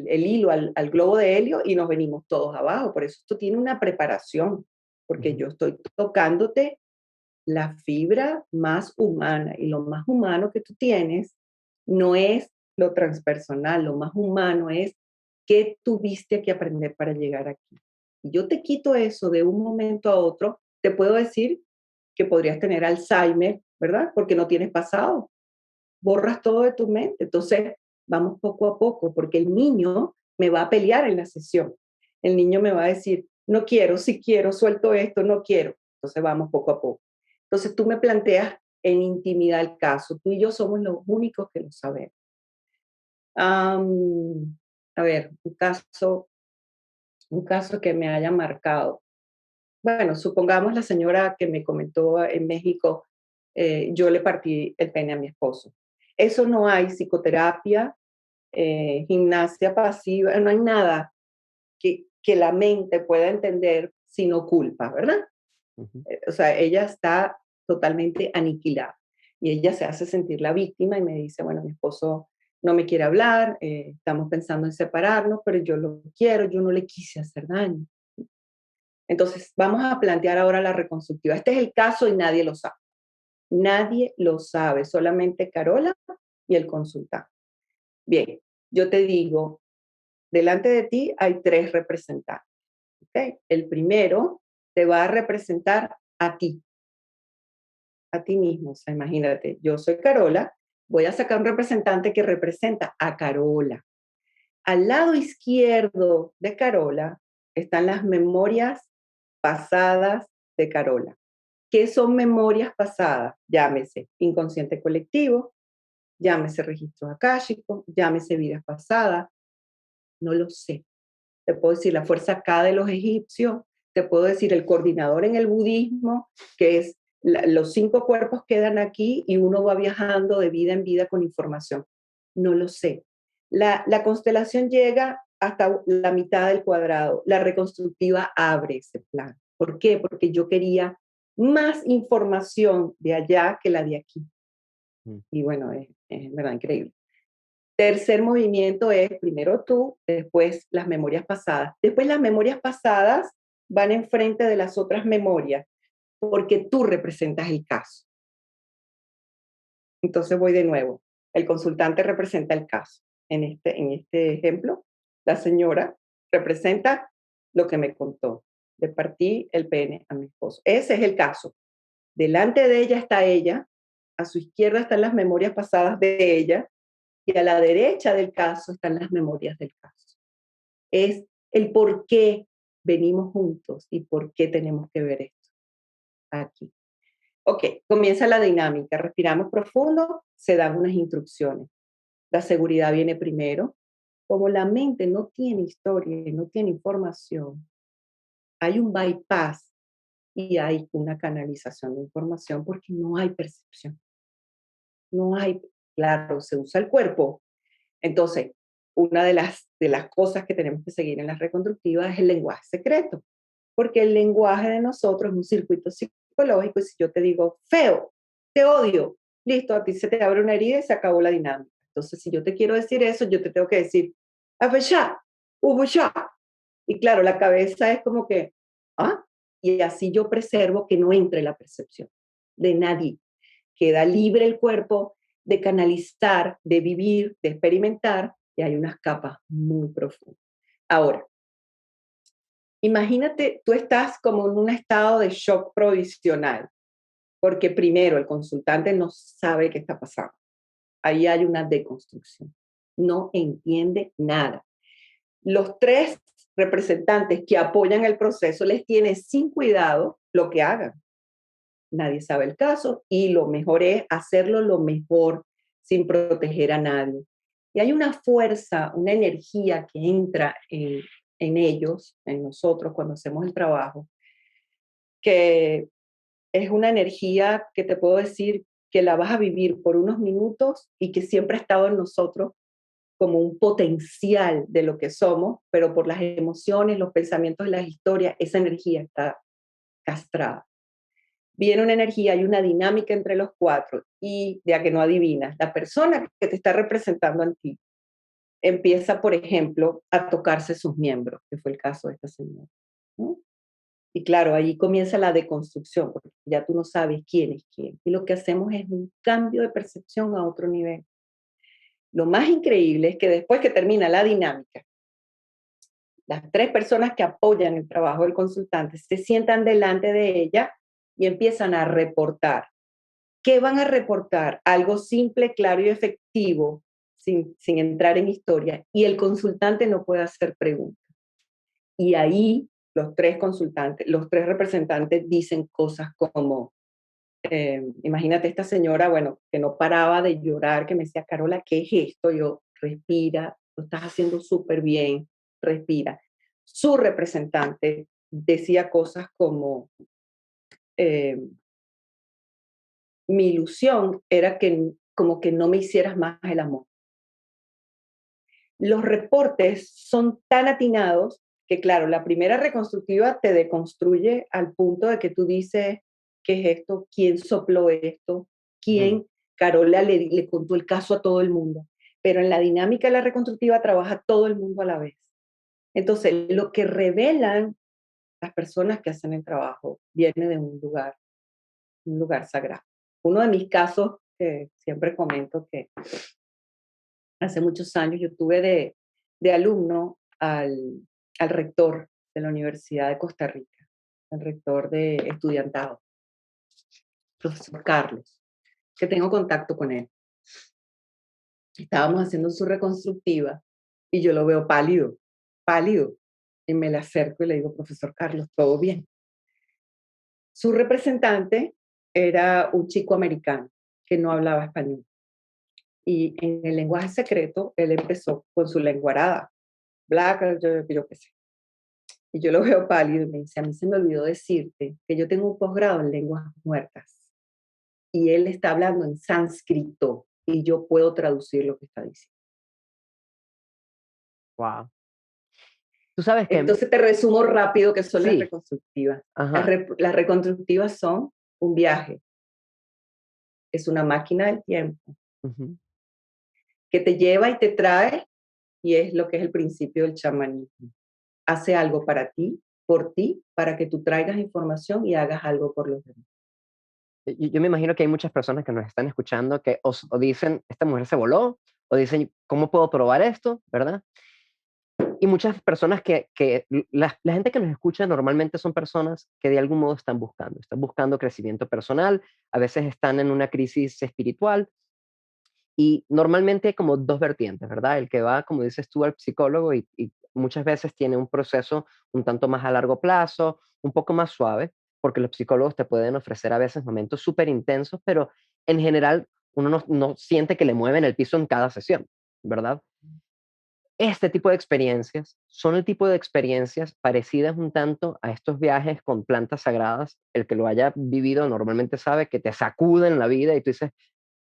hilo al globo de helio y nos venimos todos abajo. Por eso esto tiene una preparación, porque ujú. yo estoy tocándote la fibra más humana y lo más humano que tú tienes no es lo transpersonal, lo más humano es qué tuviste que aprender para llegar aquí. Y yo te quito eso de un momento a otro, te puedo decir que podrías tener Alzheimer, ¿verdad? Porque no tienes pasado, borras todo de tu mente. Entonces, vamos poco a poco, porque el niño me va a pelear en la sesión. El niño me va a decir, no quiero, si quiero, suelto esto, no quiero. Entonces, vamos poco a poco. Entonces, tú me planteas en intimidad el caso. Tú y yo somos los únicos que lo sabemos. A ver, un caso que me haya marcado. Bueno, supongamos la señora que me comentó en México, yo le partí el pene a mi esposo. Eso no hay psicoterapia, gimnasia pasiva, no hay nada que la mente pueda entender si no culpa, ¿verdad? Ujú. O sea, ella está totalmente aniquilada y ella se hace sentir la víctima y me dice, bueno, mi esposo no me quiere hablar, estamos pensando en separarnos, pero yo lo quiero, yo no le quise hacer daño. Entonces, vamos a plantear ahora la reconstructiva. Este es el caso y nadie lo sabe. Nadie lo sabe, solamente Carola y el consultante. Bien, yo te digo, delante de ti hay 3 representantes. ¿Okay? El primero te va a representar a ti mismo. O sea, imagínate, yo soy Carola, voy a sacar un representante que representa a Carola. Al lado izquierdo de Carola están las memorias pasadas de Carola. ¿Qué son memorias pasadas? Llámese inconsciente colectivo, llámese registro akáshico, llámese vidas pasadas, no lo sé. Te puedo decir la fuerza K de los egipcios, te puedo decir el coordinador en el budismo, que es los 5 cuerpos quedan aquí y uno va viajando de vida en vida con información. No lo sé. La constelación llega hasta la mitad del cuadrado. La reconstructiva abre ese plan. ¿Por qué? Porque yo quería más información de allá que la de aquí. Mm. Y bueno, es verdad increíble. Tercer movimiento es primero tú, después las memorias pasadas. Después las memorias pasadas van enfrente de las otras memorias, porque tú representas el caso. Entonces voy de nuevo. El consultante representa el caso. En este ejemplo, la señora representa lo que me contó. Le partí el pene a mi esposo. Ese es el caso. Delante de ella está ella, a su izquierda están las memorias pasadas de ella y a la derecha del caso están las memorias del caso. Es el por qué venimos juntos y por qué tenemos que ver esto aquí. Ok, comienza la dinámica. Respiramos profundo, se dan unas instrucciones. La seguridad viene primero. Como la mente no tiene historia, no tiene información, hay un bypass y hay una canalización de información porque no hay percepción. No hay, claro, se usa el cuerpo. Entonces, una de las cosas que tenemos que seguir en la reconstructiva es el lenguaje secreto. porque el lenguaje de nosotros es un circuito psicológico y si yo te digo feo, te odio, listo, a ti se te abre una herida y se acabó la dinámica. Entonces, si yo te quiero decir eso, yo te tengo que decir, afechá, ubuyá. Y claro, la cabeza es como que, ¿ah? Y así yo preservo que no entre la percepción de nadie. Queda libre el cuerpo de canalizar, de vivir, de experimentar, y hay unas capas muy profundas. Ahora, imagínate, tú estás como en un estado de shock provisional, porque primero el consultante no sabe qué está pasando. Ahí hay una deconstrucción. No entiende nada. Los tres representantes que apoyan el proceso les tiene sin cuidado lo que hagan. Nadie sabe el caso y lo mejor es hacerlo lo mejor sin proteger a nadie. Y hay una fuerza, una energía que entra en ellos, en nosotros, cuando hacemos el trabajo, que es una energía que te puedo decir que la vas a vivir por unos minutos y que siempre ha estado en nosotros como un potencial de lo que somos, pero por las emociones, los pensamientos y las historias, esa energía está castrada. Viene una energía, hay una dinámica entre los cuatro y ya que no adivinas, la persona que te está representando en ti empieza, por ejemplo, a tocarse sus miembros, que fue el caso de esta señora, ¿no? Y claro, ahí comienza la deconstrucción, porque ya tú no sabes quién es quién. Y lo que hacemos es un cambio de percepción a otro nivel. Lo más increíble es que después que termina la dinámica, las tres personas que apoyan el trabajo del consultante se sientan delante de ella y empiezan a reportar. ¿Qué van a reportar? Algo simple, claro y efectivo, sin entrar en historia, y el consultante no puede hacer preguntas. Y ahí los tres consultantes, los tres representantes dicen cosas como, imagínate esta señora, bueno, que no paraba de llorar, que me decía, Carola, ¿qué es esto? Yo, respira, lo estás haciendo súper bien, respira. Su representante decía cosas como, eh, mi ilusión era que como que no me hicieras más el amor. Los reportes son tan atinados que, claro, la primera reconstructiva te deconstruye al punto de que tú dices, ¿qué es esto? ¿Quién sopló esto? Ujú. ¿Quién? Carola le contó el caso a todo el mundo. Pero en la dinámica de la reconstructiva trabaja todo el mundo a la vez. Entonces, lo que revelan las personas que hacen el trabajo viene de un lugar sagrado. Uno de mis casos, que siempre comento que hace muchos años yo tuve de alumno al rector de la Universidad de Costa Rica, el rector de estudiantado, profesor Carlos, que tengo contacto con él. Estábamos haciendo su reconstructiva y yo lo veo pálido, pálido. Y me le acerco y le digo, profesor Carlos, ¿todo bien? Su representante era un chico americano que no hablaba español. Y en el lenguaje secreto, él empezó con su lenguarada, black, yo qué sé. Y yo lo veo pálido y me dice, a mí se me olvidó decirte que yo tengo un posgrado en lenguas muertas. Y él está hablando en sánscrito y yo puedo traducir lo que está diciendo. Wow. Tú sabes que Entonces te resumo rápido qué son las sí, reconstructivas. ajá. Las reconstructivas son un viaje, es una máquina del tiempo Ujú. que te lleva y te trae y es lo que es el principio del chamanismo. Hace algo para ti, por ti, para que tú traigas información y hagas algo por los demás. Yo me imagino que hay muchas personas que nos están escuchando que o dicen, esta mujer se voló, o dicen, ¿cómo puedo probar esto? ¿Verdad? Y muchas personas la gente que nos escucha normalmente son personas que de algún modo están buscando crecimiento personal, a veces están en una crisis espiritual y normalmente hay como dos vertientes, ¿verdad? El que va, como dices tú, al psicólogo y muchas veces tiene un proceso un tanto más a largo plazo, un poco más suave, porque los psicólogos te pueden ofrecer a veces momentos súper intensos, pero en general uno no siente que le mueven el piso en cada sesión, ¿verdad? Este tipo de experiencias son el tipo de experiencias parecidas un tanto a estos viajes con plantas sagradas. El que lo haya vivido normalmente sabe que te sacuden la vida y tú dices,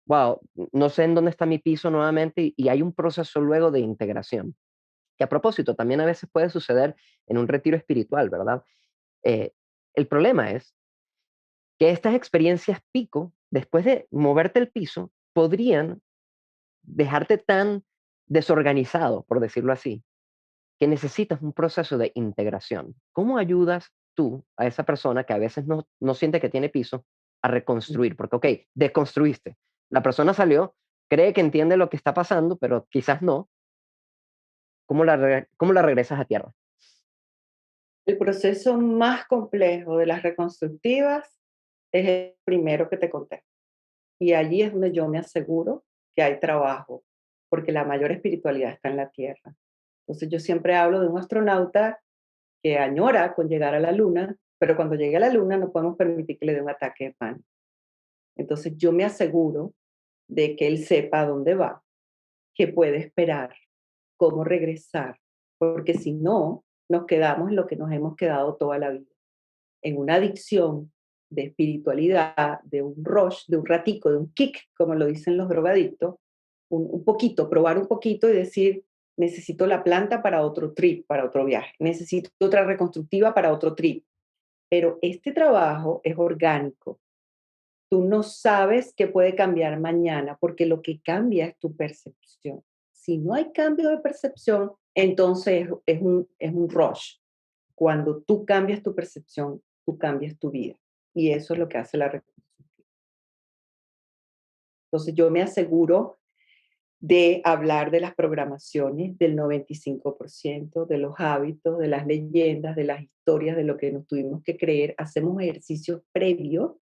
wow, no sé en dónde está mi piso nuevamente y hay un proceso luego de integración. Que a propósito, también a veces puede suceder en un retiro espiritual, ¿verdad? Eh, el problema es que estas experiencias pico, después de moverte el piso, podrían dejarte tan desorganizado, por decirlo así, que necesitas un proceso de integración. ¿Cómo ayudas tú a esa persona que a veces no siente que tiene piso a reconstruir? Porque, ok, desconstruiste. La persona salió, cree que entiende lo que está pasando, pero quizás no. ¿Cómo la regresas a tierra? El proceso más complejo de las reconstructivas es el primero que te conté. Y allí es donde yo me aseguro que hay trabajo, porque la mayor espiritualidad está en la tierra. Entonces yo siempre hablo de un astronauta que añora con llegar a la luna, pero cuando llegue a la luna no podemos permitir que le dé un ataque de pánico. Entonces yo me aseguro de que él sepa a dónde va, qué puede esperar, cómo regresar, porque si no, nos quedamos en lo que nos hemos quedado toda la vida, en una adicción de espiritualidad, de un rush, de un ratico, de un kick, como lo dicen los drogadictos, un poquito, probar un poquito y decir, necesito la planta para otro trip, para otro viaje, necesito otra reconstructiva para otro trip. Pero este trabajo es orgánico. Tú no sabes qué puede cambiar mañana porque lo que cambia es tu percepción. Si no hay cambio de percepción, entonces es un rush. Cuando tú cambias tu percepción, tú cambias tu vida. Y eso es lo que hace la reconstrucción. Entonces yo me aseguro de hablar de las programaciones del 95%, de los hábitos, de las leyendas, de las historias, de lo que nos tuvimos que creer. Hacemos ejercicios previos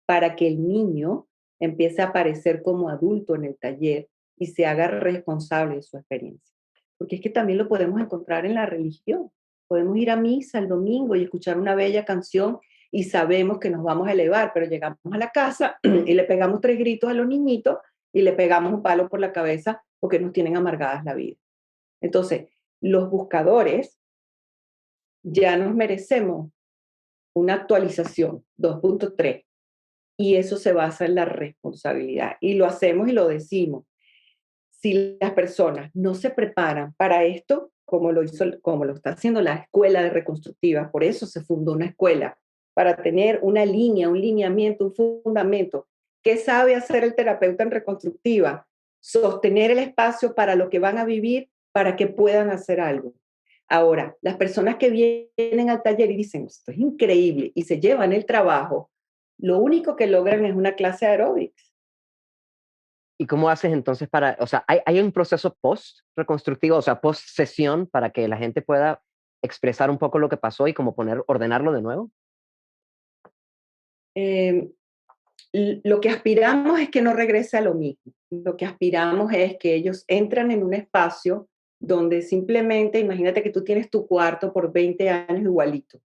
para que el niño empiece a aparecer como adulto en el taller y se haga responsable de su experiencia. Porque es que también lo podemos encontrar en la religión. Podemos ir a misa el domingo y escuchar una bella canción y sabemos que nos vamos a elevar, pero llegamos a la casa y le pegamos 3 gritos a los niñitos y le pegamos un palo por la cabeza porque nos tienen amargadas la vida. Entonces, los buscadores ya nos merecemos una actualización 2.3 y eso se basa en la responsabilidad. Y lo hacemos y lo decimos. Si las personas no se preparan para esto, como lo está haciendo la escuela de reconstructiva, por eso se fundó una escuela, para tener una línea, un lineamiento, un fundamento. ¿Qué sabe hacer el terapeuta en reconstructiva? Sostener el espacio para lo que van a vivir, para que puedan hacer algo. Ahora, las personas que vienen al taller y dicen, esto es increíble, y se llevan el trabajo, lo único que logran es una clase de aeróbics. ¿Y cómo haces entonces para, o sea, hay un proceso post reconstructivo, o sea, post sesión para que la gente pueda expresar un poco lo que pasó y como ordenarlo de nuevo? Eh, lo que aspiramos es que no regrese a lo mismo. Lo que aspiramos es que ellos entran en un espacio donde simplemente, imagínate que tú tienes tu cuarto por 20 años igualito.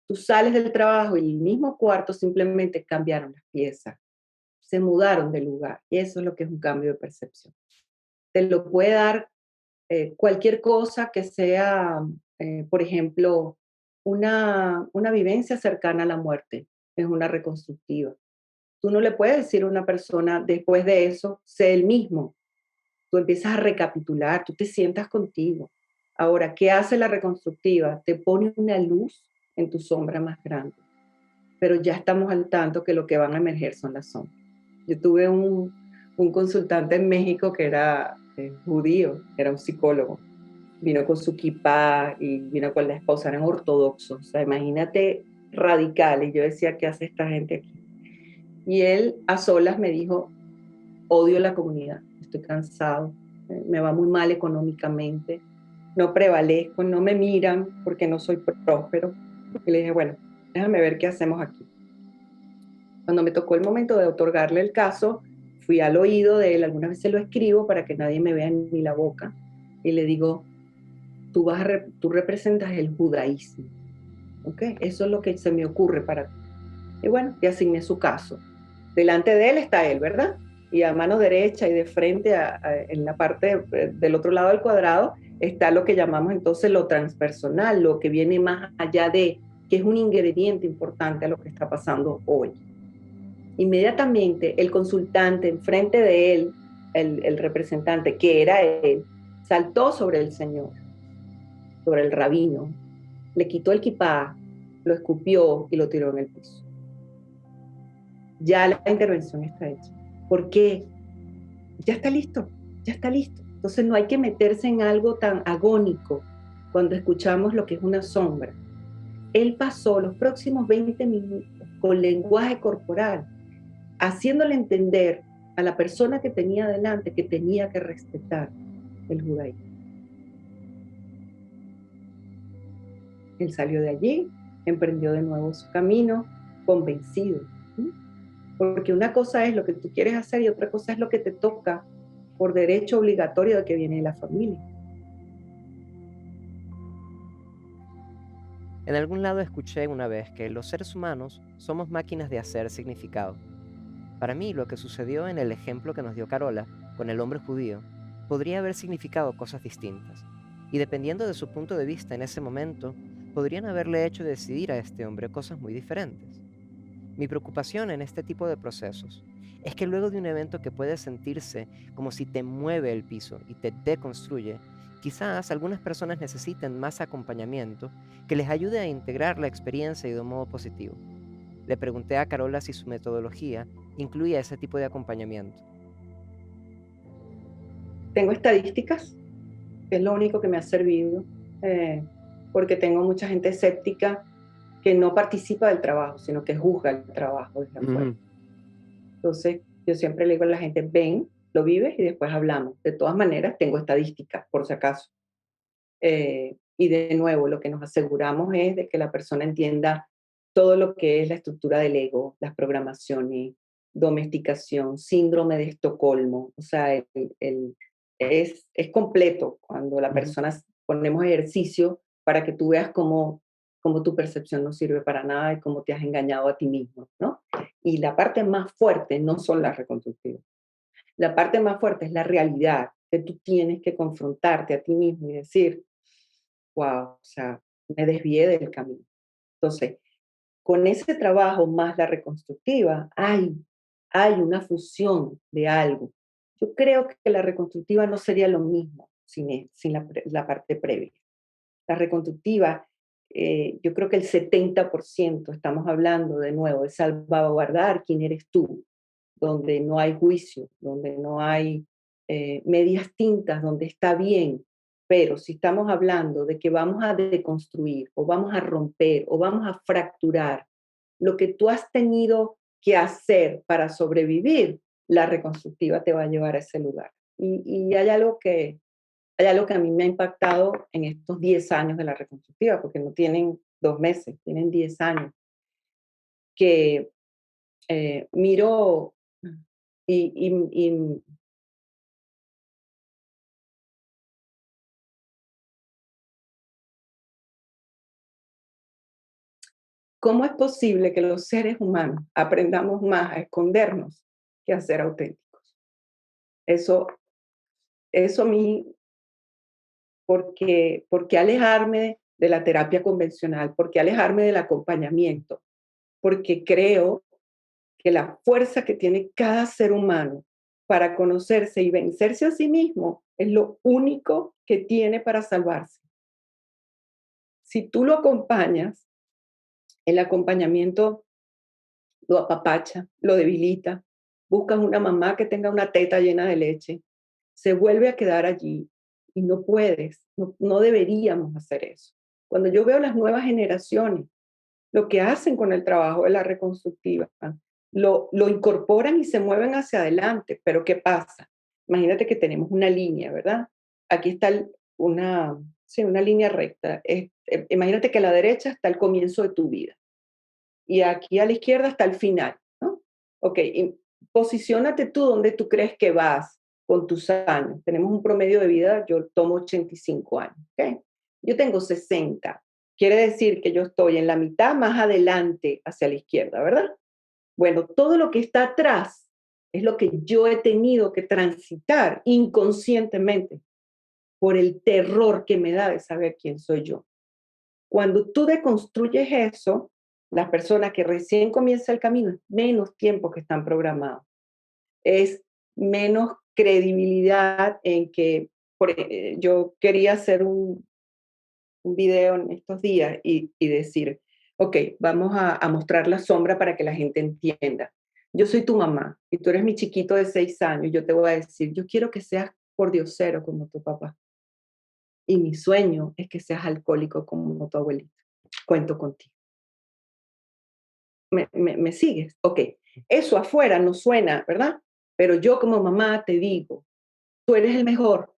Tú sales del trabajo y el mismo cuarto simplemente cambiaron las piezas, se mudaron de lugar. Y eso es lo que es un cambio de percepción. Te lo puede dar cualquier cosa que sea, por ejemplo, una vivencia cercana a la muerte. Es una reconstructiva. Tú no le puedes decir a una persona después de eso, sé el mismo. Tú empiezas a recapitular, tú te sientas contigo. Ahora, ¿qué hace la reconstructiva? Te pone una luz en tu sombra más grande. Pero ya estamos al tanto que lo que van a emerger son las sombras. Yo tuve un consultante en México que era judío, era un psicólogo. Vino con su kipá y vino con la esposa, eran ortodoxos. O sea, imagínate radicales. Yo decía, ¿qué hace esta gente aquí? Y él a solas me dijo, odio la comunidad, estoy cansado, me va muy mal económicamente, no prevalezco, no me miran porque no soy próspero. Y le dije, bueno, déjame ver qué hacemos aquí. Cuando me tocó el momento de otorgarle el caso, fui al oído de él, algunas veces lo escribo para que nadie me vea ni la boca, y le digo, tú representas el judaísmo, ¿ok? Eso es lo que se me ocurre para ti. Y bueno, y asigné su caso. Delante de él está él, ¿verdad? Y a mano derecha y de frente, en la parte del otro lado del cuadrado, está lo que llamamos entonces lo transpersonal, lo que viene más allá de, que es un ingrediente importante a lo que está pasando hoy. Inmediatamente el consultante enfrente de él, el representante que era él, saltó sobre el Señor, sobre el rabino, le quitó el kipá, lo escupió y lo tiró en el piso. Ya la intervención está hecha. ¿Por qué? Ya está listo, ya está listo. Entonces no hay que meterse en algo tan agónico cuando escuchamos lo que es una sombra. Él pasó los próximos 20 minutos con lenguaje corporal, haciéndole entender a la persona que tenía delante que tenía que respetar el judaísmo. Él salió de allí, emprendió de nuevo su camino, convencido. ¿Sí? Porque una cosa es lo que tú quieres hacer y otra cosa es lo que te toca por derecho obligatorio de que viene de la familia. En algún lado escuché una vez que los seres humanos somos máquinas de hacer significado. Para mí, lo que sucedió en el ejemplo que nos dio Carola con el hombre judío podría haber significado cosas distintas, y dependiendo de su punto de vista en ese momento, podrían haberle hecho decidir a este hombre cosas muy diferentes. Mi preocupación en este tipo de procesos es que luego de un evento que puede sentirse como si te mueve el piso y te deconstruye, quizás algunas personas necesiten más acompañamiento que les ayude a integrar la experiencia y de un modo positivo. Le pregunté a Carola si su metodología incluía ese tipo de acompañamiento. Tengo estadísticas, que es lo único que me ha servido, eh, porque tengo mucha gente escéptica que no participa del trabajo, sino que juzga el trabajo desde afuera. Ujú. Entonces, yo siempre le digo a la gente, ven, lo vives y después hablamos. De todas maneras, tengo estadísticas, por si acaso. Y de nuevo, lo que nos aseguramos es de que la persona entienda todo lo que es la estructura del ego, las programaciones, domesticación, síndrome de Estocolmo. O sea, es completo cuando la Ujú. persona ponemos ejercicio para que tú veas cómo tu percepción no sirve para nada y cómo te has engañado a ti mismo, ¿no? Y la parte más fuerte no son las reconstructivas. La parte más fuerte es la realidad, que tú tienes que confrontarte a ti mismo y decir, wow, o sea, me desvié del camino. Entonces, con ese trabajo más la reconstructiva, hay una fusión de algo. Yo creo que la reconstructiva no sería lo mismo sin la parte previa. La reconstructiva, yo creo que el 70% estamos hablando de nuevo de salvaguardar quién eres tú, donde no hay juicio, donde no hay medias tintas, donde está bien. Pero si estamos hablando de que vamos a deconstruir o vamos a romper o vamos a fracturar lo que tú has tenido que hacer para sobrevivir, la reconstructiva te va a llevar a ese lugar. Y hay algo que a mí me ha impactado en estos 10 años de la reconstructiva, porque no tienen 2 meses, tienen 10 años, que miro y cómo es posible que los seres humanos aprendamos más a escondernos que a ser auténticos. Eso, eso a mí, porque alejarme de la terapia convencional, porque alejarme del acompañamiento, porque creo que la fuerza que tiene cada ser humano para conocerse y vencerse a sí mismo es lo único que tiene para salvarse. Si tú lo acompañas, el acompañamiento lo apapacha, lo debilita, buscas una mamá que tenga una teta llena de leche, se vuelve a quedar allí y no puedes, no deberíamos hacer eso. Cuando yo veo las nuevas generaciones, lo que hacen con el trabajo de la reconstructiva, lo incorporan y se mueven hacia adelante, pero ¿qué pasa? Imagínate que tenemos una línea, ¿verdad? Aquí está una línea recta. Imagínate que a la derecha está el comienzo de tu vida y aquí a la izquierda está el final, ¿no? Ok, y posiciónate tú donde tú crees que vas con tus años. Tenemos un promedio de vida, yo tomo 85 años, ¿ok? Yo tengo 60. Quiere decir que yo estoy en la mitad más adelante hacia la izquierda, ¿verdad? Bueno, todo lo que está atrás es lo que yo he tenido que transitar inconscientemente por el terror que me da de saber quién soy yo. Cuando tú deconstruyes eso, las personas que recién comienza el camino, es menos tiempo que están programados. Es menos credibilidad en que yo quería hacer un video en estos días y decir, Ok, vamos a mostrar la sombra para que la gente entienda. Yo soy tu mamá y tú eres mi chiquito de 6 años. Yo te voy a decir, yo quiero que seas pordiosero como tu papá. Y mi sueño es que seas alcohólico como tu abuelito. Cuento contigo. ¿Me sigues? Ok. Eso afuera no suena, ¿verdad? Pero yo como mamá te digo, tú eres el mejor.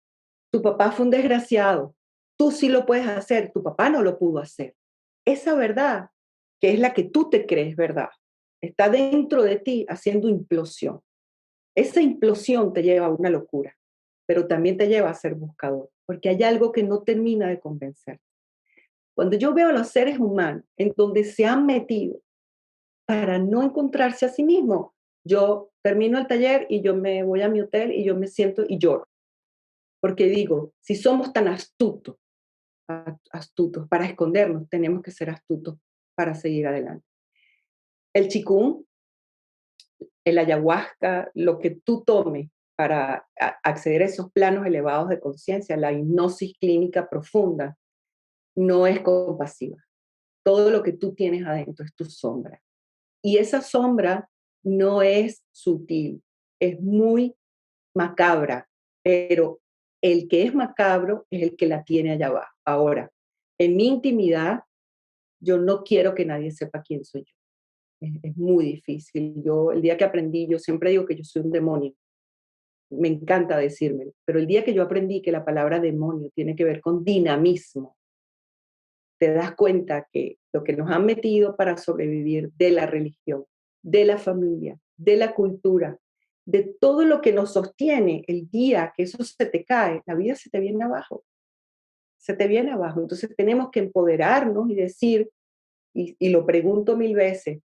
Tu papá fue un desgraciado. Tú sí lo puedes hacer. Tu papá no lo pudo hacer. Esa verdad, que es la que tú te crees verdad, está dentro de ti haciendo implosión. Esa implosión te lleva a una locura, pero también te lleva a ser buscador, porque hay algo que no termina de convencer. Cuando yo veo a los seres humanos en donde se han metido para no encontrarse a sí mismos, yo termino el taller y yo me voy a mi hotel y yo me siento y lloro, porque digo, si somos tan astutos para escondernos, tenemos que ser astutos para seguir adelante. El chikung, el ayahuasca, lo que tú tomes para acceder a esos planos elevados de conciencia, la hipnosis clínica profunda, no es compasiva. Todo lo que tú tienes adentro es tu sombra. Y esa sombra no es sutil, es muy macabra, pero el que es macabro es el que la tiene allá abajo. Ahora, en mi intimidad, yo no quiero que nadie sepa quién soy yo. Es muy difícil. Yo, el día que aprendí, yo siempre digo que yo soy un demonio. Me encanta decírmelo, pero el día que yo aprendí que la palabra demonio tiene que ver con dinamismo, te das cuenta que lo que nos han metido para sobrevivir de la religión, de la familia, de la cultura, de todo lo que nos sostiene, el día que eso se te cae, la vida se te viene abajo, se te viene abajo. Entonces tenemos que empoderarnos y decir, y lo pregunto mil veces,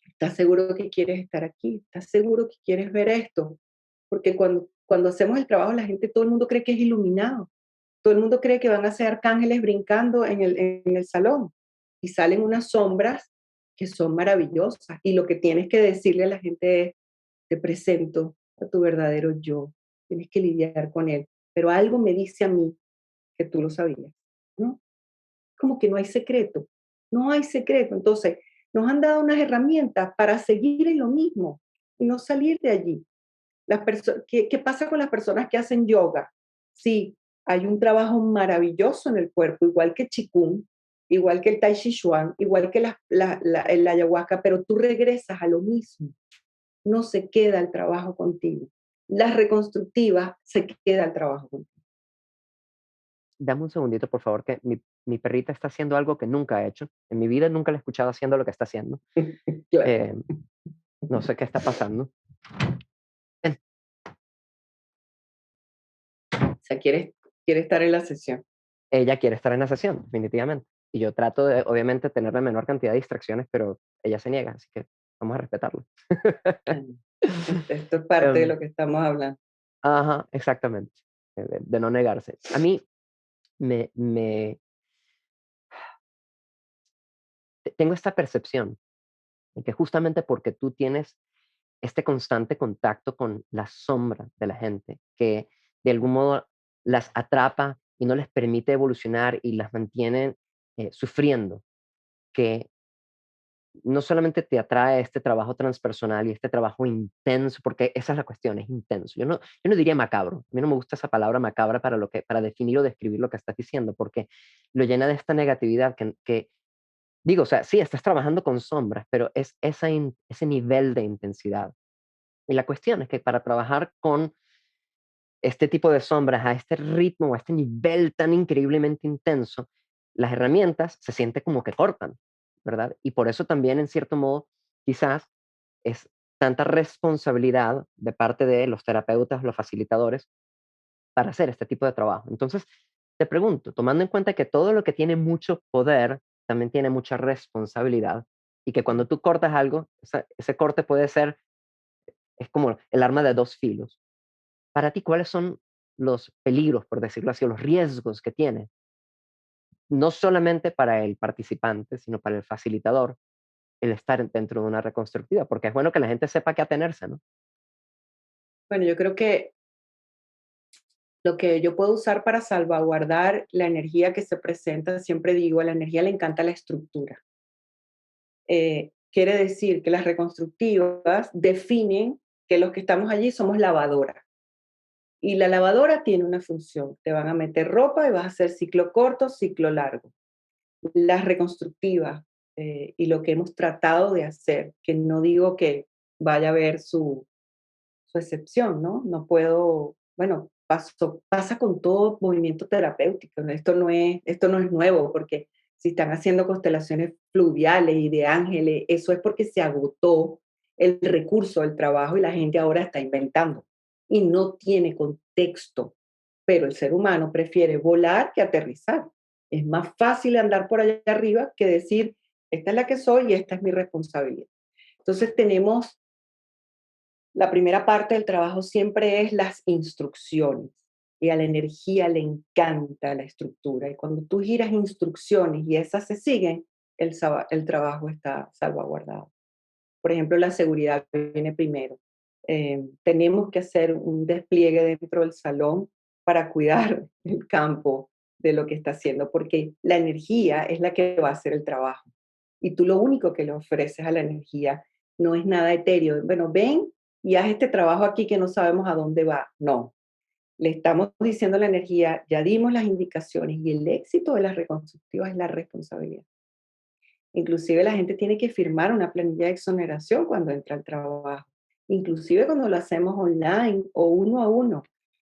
¿estás seguro que quieres estar aquí? ¿Estás seguro que quieres ver esto? Porque cuando hacemos el trabajo, la gente, todo el mundo cree que es iluminado. Todo el mundo cree que van a ser arcángeles brincando en el salón y salen unas sombras que son maravillosas. Y lo que tienes que decirle a la gente es, te presento a tu verdadero yo. Tienes que lidiar con él. Pero algo me dice a mí que tú lo sabías, ¿no? Como que no hay secreto. No hay secreto. Entonces, nos han dado unas herramientas para seguir en lo mismo y no salir de allí. ¿Qué pasa con las personas que hacen yoga? Sí, hay un trabajo maravilloso en el cuerpo, igual que Qigong, igual que el Tai Chi Chuan, igual que el ayahuasca, pero tú regresas a lo mismo. No se queda el trabajo contigo. Las reconstructivas se queda el trabajo contigo. Dame un segundito, por favor, que mi perrita está haciendo algo que nunca ha hecho. En mi vida nunca la he escuchado haciendo lo que está haciendo. Claro. Eh, no sé qué está pasando. Ven. O sea, quiere estar en la sesión. Ella quiere estar en la sesión, definitivamente. Y yo trato de, obviamente, tener la menor cantidad de distracciones, pero ella se niega, así que vamos a respetarlo. Esto es parte de Em, lo que estamos hablando. ajá, exactamente. De no negarse. A mí me, me tengo esta percepción de que justamente porque tú tienes este constante contacto con la sombra de la gente, que de algún modo las atrapa y no les permite evolucionar y las mantiene sufriendo, que no solamente te atrae este trabajo transpersonal y este trabajo intenso, porque esa es la cuestión, es intenso. Yo no diría macabro, a mí no me gusta esa palabra macabra para definir o describir lo que estás diciendo, porque lo llena de esta negatividad que digo, o sea, sí, estás trabajando con sombras, pero es ese nivel de intensidad. Y la cuestión es que para trabajar con este tipo de sombras a este ritmo, a este nivel tan increíblemente intenso, las herramientas se siente como que cortan, ¿verdad? Y por eso también, en cierto modo, quizás es tanta responsabilidad de parte de los terapeutas, los facilitadores, para hacer este tipo de trabajo. Entonces, te pregunto, tomando en cuenta que todo lo que tiene mucho poder también tiene mucha responsabilidad y que cuando tú cortas algo, ese corte puede ser, es como el arma de dos filos. Para ti, ¿cuáles son los peligros, por decirlo así, o los riesgos que tiene? No solamente para el participante, sino para el facilitador, el estar dentro de una reconstructiva, porque es bueno que la gente sepa a qué atenerse, ¿no? Bueno, yo creo que lo que yo puedo usar para salvaguardar la energía que se presenta, siempre digo, a la energía le encanta la estructura. Quiere decir que las reconstructivas definen que los que estamos allí somos lavadora. Y la lavadora tiene una función. Te van a meter ropa y vas a hacer ciclo corto, ciclo largo. Las reconstructivas y lo que hemos tratado de hacer, que no digo que vaya a haber su excepción, ¿no? No puedo, bueno, pasa con todo movimiento terapéutico, ¿no? Esto no es nuevo, porque si están haciendo constelaciones fluviales y de ángeles, eso es porque se agotó el recurso del trabajo y la gente ahora está inventando y no tiene contexto, pero el ser humano prefiere volar que aterrizar. Es más fácil andar por allá arriba que decir, esta es la que soy y esta es mi responsabilidad. Entonces tenemos la primera parte del trabajo siempre es las instrucciones y a la energía le encanta la estructura. Y cuando tú giras instrucciones y esas se siguen, el trabajo está salvaguardado. Por ejemplo, la seguridad viene primero. Tenemos que hacer un despliegue dentro del salón para cuidar el campo de lo que está haciendo, porque la energía es la que va a hacer el trabajo. Y tú lo único que le ofreces a la energía no es nada etéreo. Bueno, ven y haz este trabajo aquí que no sabemos a dónde va. No, le estamos diciendo a la energía, ya dimos las indicaciones y el éxito de las reconstructivas es la responsabilidad. Inclusive la gente tiene que firmar una planilla de exoneración cuando entra al trabajo, inclusive cuando lo hacemos online o uno a uno.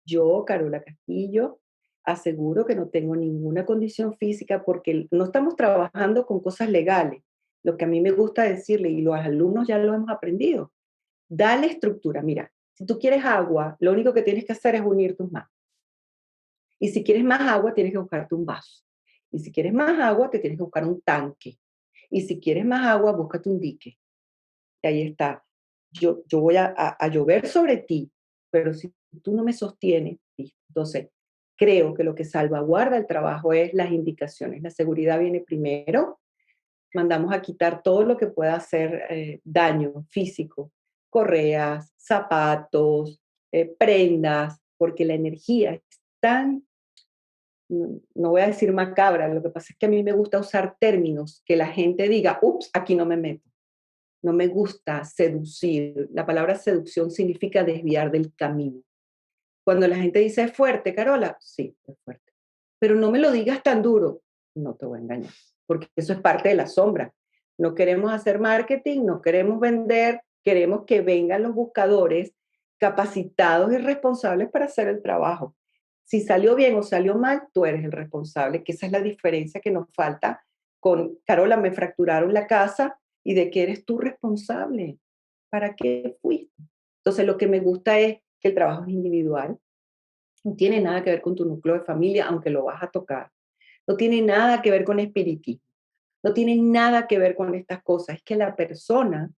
Yo, Carola Castillo, aseguro que no tengo ninguna condición física porque no estamos trabajando con cosas legales. Lo que a mí me gusta decirle, y los alumnos ya lo hemos aprendido, dale estructura. Mira, si tú quieres agua, lo único que tienes que hacer es unir tus manos. Y si quieres más agua, tienes que buscarte un vaso. Y si quieres más agua, te tienes que buscar un tanque. Y si quieres más agua, búscate un dique. Y ahí está. Yo voy a llover sobre ti, pero si tú no me sostienes, listo. Entonces, creo que lo que salvaguarda el trabajo es las indicaciones. La seguridad viene primero. Mandamos a quitar todo lo que pueda hacer daño físico, correas, zapatos, prendas, porque la energía es tan, no voy a decir macabra, lo que pasa es que a mí me gusta usar términos que la gente diga, ups, aquí no me meto. No me gusta seducir. La palabra seducción significa desviar del camino. Cuando la gente dice es fuerte, Carola, sí, es fuerte. Pero no me lo digas tan duro, no te voy a engañar, porque eso es parte de la sombra. No queremos hacer marketing, no queremos vender, queremos que vengan los buscadores capacitados y responsables para hacer el trabajo. Si salió bien o salió mal, tú eres el responsable, que esa es la diferencia que nos falta con, Carola, me fracturaron la casa y de que eres tú responsable. ¿Para qué fuiste? Entonces, lo que me gusta es que el trabajo es individual, no tiene nada que ver con tu núcleo de familia, aunque lo vas a tocar. No tiene nada que ver con espiritismo. No tiene nada que ver con estas cosas. Es que la persona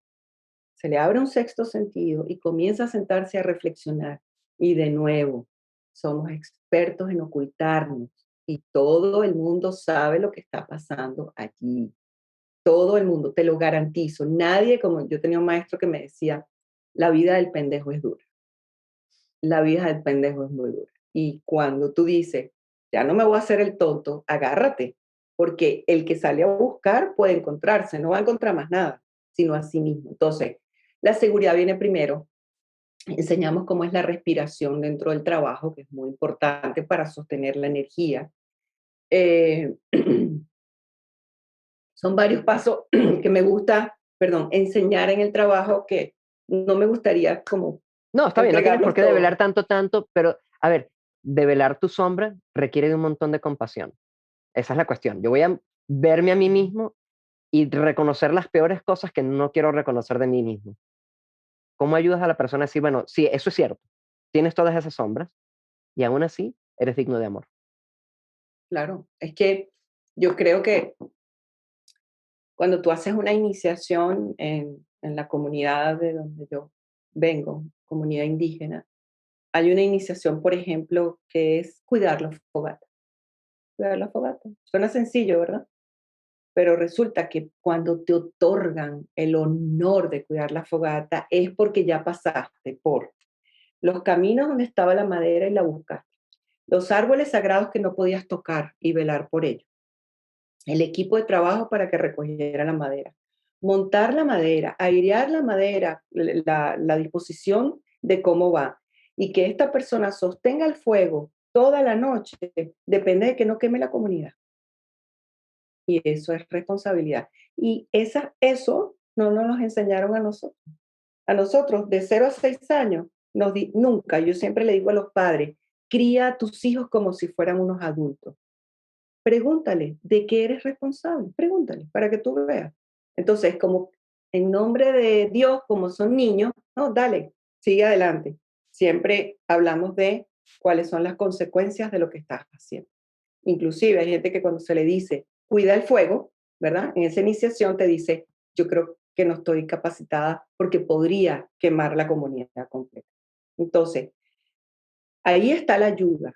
se le abre un sexto sentido y comienza a sentarse a reflexionar. Y de nuevo, somos expertos en ocultarnos y todo el mundo sabe lo que está pasando allí. Todo el mundo, te lo garantizo. Nadie, como yo tenía un maestro que me decía, la vida del pendejo es dura. La vida del pendejo es muy dura. Y cuando tú dices, ya no me voy a hacer el tonto, agárrate, porque el que sale a buscar puede encontrarse, no va a encontrar más nada, sino a sí mismo. Entonces, la seguridad viene primero. Enseñamos cómo es la respiración dentro del trabajo, que es muy importante para sostener la energía. Eh, son varios pasos que me gusta, perdón, enseñar en el trabajo que no me gustaría como No, está bien, no tienes por entregarlos qué develar todos. tanto, pero a ver, develar tu sombra requiere de un montón de compasión. Esa es la cuestión. Yo voy a verme a mí mismo y reconocer las peores cosas que no quiero reconocer de mí mismo. ¿Cómo ayudas a la persona a decir, bueno, sí, eso es cierto, tienes todas esas sombras y aún así eres digno de amor? Claro, es que yo creo que cuando tú haces una iniciación en la comunidad de donde yo vengo, comunidad indígena, hay una iniciación, por ejemplo, que es cuidar la fogata. Cuidar la fogata. Suena sencillo, ¿verdad? Pero resulta que cuando te otorgan el honor de cuidar la fogata es porque ya pasaste por los caminos donde estaba la madera y la buscaste, los árboles sagrados que no podías tocar y velar por ellos, el equipo de trabajo para que recogiera la madera, montar la madera, airear la madera, la disposición de cómo va, y que esta persona sostenga el fuego toda la noche, depende de que no queme la comunidad. Y eso es responsabilidad. Y eso no nos los enseñaron a nosotros. A nosotros, de 0 a 6 años, nunca, yo siempre le digo a los padres, cría a tus hijos como si fueran unos adultos. Pregúntale, ¿de qué eres responsable? Pregúntale, para que tú veas. Entonces, como en nombre de Dios, como son niños, no, dale, sigue adelante. Siempre hablamos de cuáles son las consecuencias de lo que estás haciendo. Inclusive hay gente que cuando se le dice, cuida el fuego, ¿verdad? En esa iniciación te dice, yo creo que no estoy capacitada porque podría quemar la comunidad completa. Entonces, ahí está la ayuda,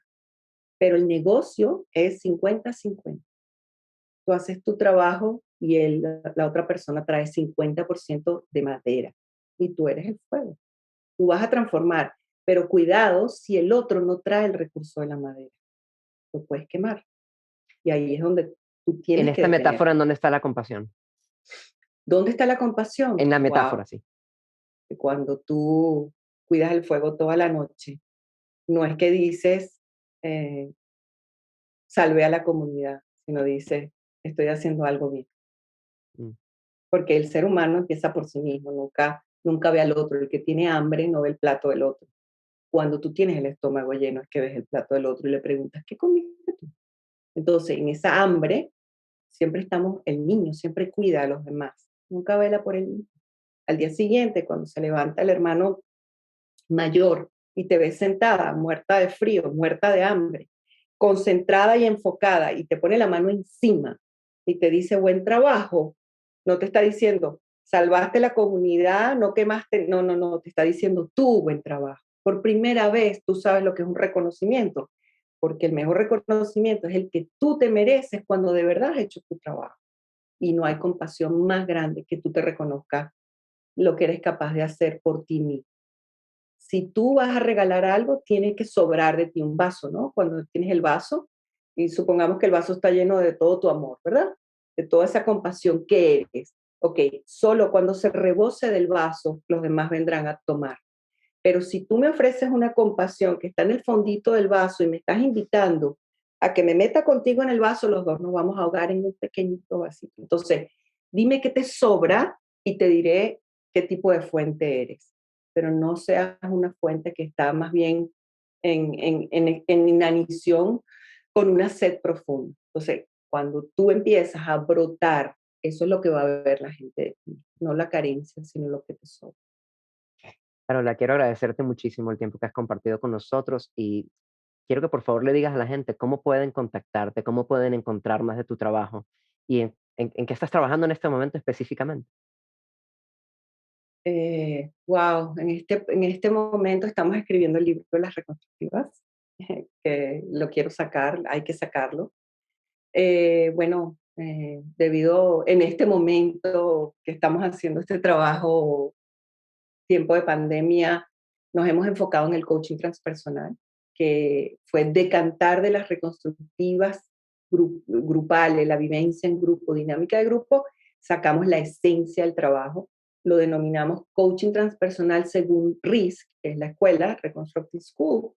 pero el negocio es 50-50. Tú haces tu trabajo y la otra persona trae 50% de madera y tú eres el fuego. Tú vas a transformar, pero cuidado si el otro no trae el recurso de la madera, lo puedes quemar. Y ahí es donde tú En tienes que esta detener. metáfora, ¿en dónde está la compasión? ¿Dónde está la compasión? En la Wow, metáfora, sí. cuando tú cuidas el fuego toda la noche, no es que dices, eh, salvé a la comunidad, sino dices, estoy haciendo algo bien. Mm. Porque el ser humano empieza por sí mismo, nunca ve al otro. El que tiene hambre no ve el plato del otro. Cuando tú tienes el estómago lleno es que ves el plato del otro y le preguntas, ¿qué comiste tú? Entonces, en esa hambre, siempre estamos, el niño siempre cuida a los demás, nunca vela por él mismo. Al día siguiente, cuando se levanta el hermano mayor y te ves sentada, muerta de frío, muerta de hambre, concentrada y enfocada, y te pone la mano encima y te dice buen trabajo, no te está diciendo salvaste la comunidad, no quemaste, no, no, no, te está diciendo tú buen trabajo. Por primera vez tú sabes lo que es un reconocimiento, porque el mejor reconocimiento es el que tú te mereces cuando de verdad has hecho tu trabajo. Y no hay compasión más grande que tú te reconozcas lo que eres capaz de hacer por ti mismo. Si tú vas a regalar algo, tiene que sobrar de ti un vaso, ¿no? Cuando tienes el vaso y supongamos que el vaso está lleno de todo tu amor, ¿verdad? De toda esa compasión que eres. Ok, solo cuando se rebose del vaso, los demás vendrán a tomar. Pero si tú me ofreces una compasión que está en el fondito del vaso y me estás invitando a que me meta contigo en el vaso, los dos nos vamos a ahogar en un pequeñito vasito. Entonces, dime qué te sobra y te diré qué tipo de fuente eres. Pero no seas una fuente que está más bien en inanición con una sed profunda. Entonces, cuando tú empiezas a brotar, eso es lo que va a ver la gente de ti, no la carencia, sino lo que te sobra. Carola, quiero agradecerte muchísimo el tiempo que has compartido con nosotros y quiero que por favor le digas a la gente cómo pueden contactarte, cómo pueden encontrar más de tu trabajo y en qué estás trabajando en este momento específicamente. Wow, en este momento estamos escribiendo el libro de las reconstructivas, que lo quiero sacar, hay que sacarlo. Bueno, debido en este momento que estamos haciendo este trabajo, tiempo de pandemia, nos hemos enfocado en el coaching transpersonal, que fue decantar de las reconstructivas grupales, la vivencia en grupo, dinámica de grupo, sacamos la esencia del trabajo, lo denominamos coaching transpersonal según RISC, que es la escuela, Reconstructive School,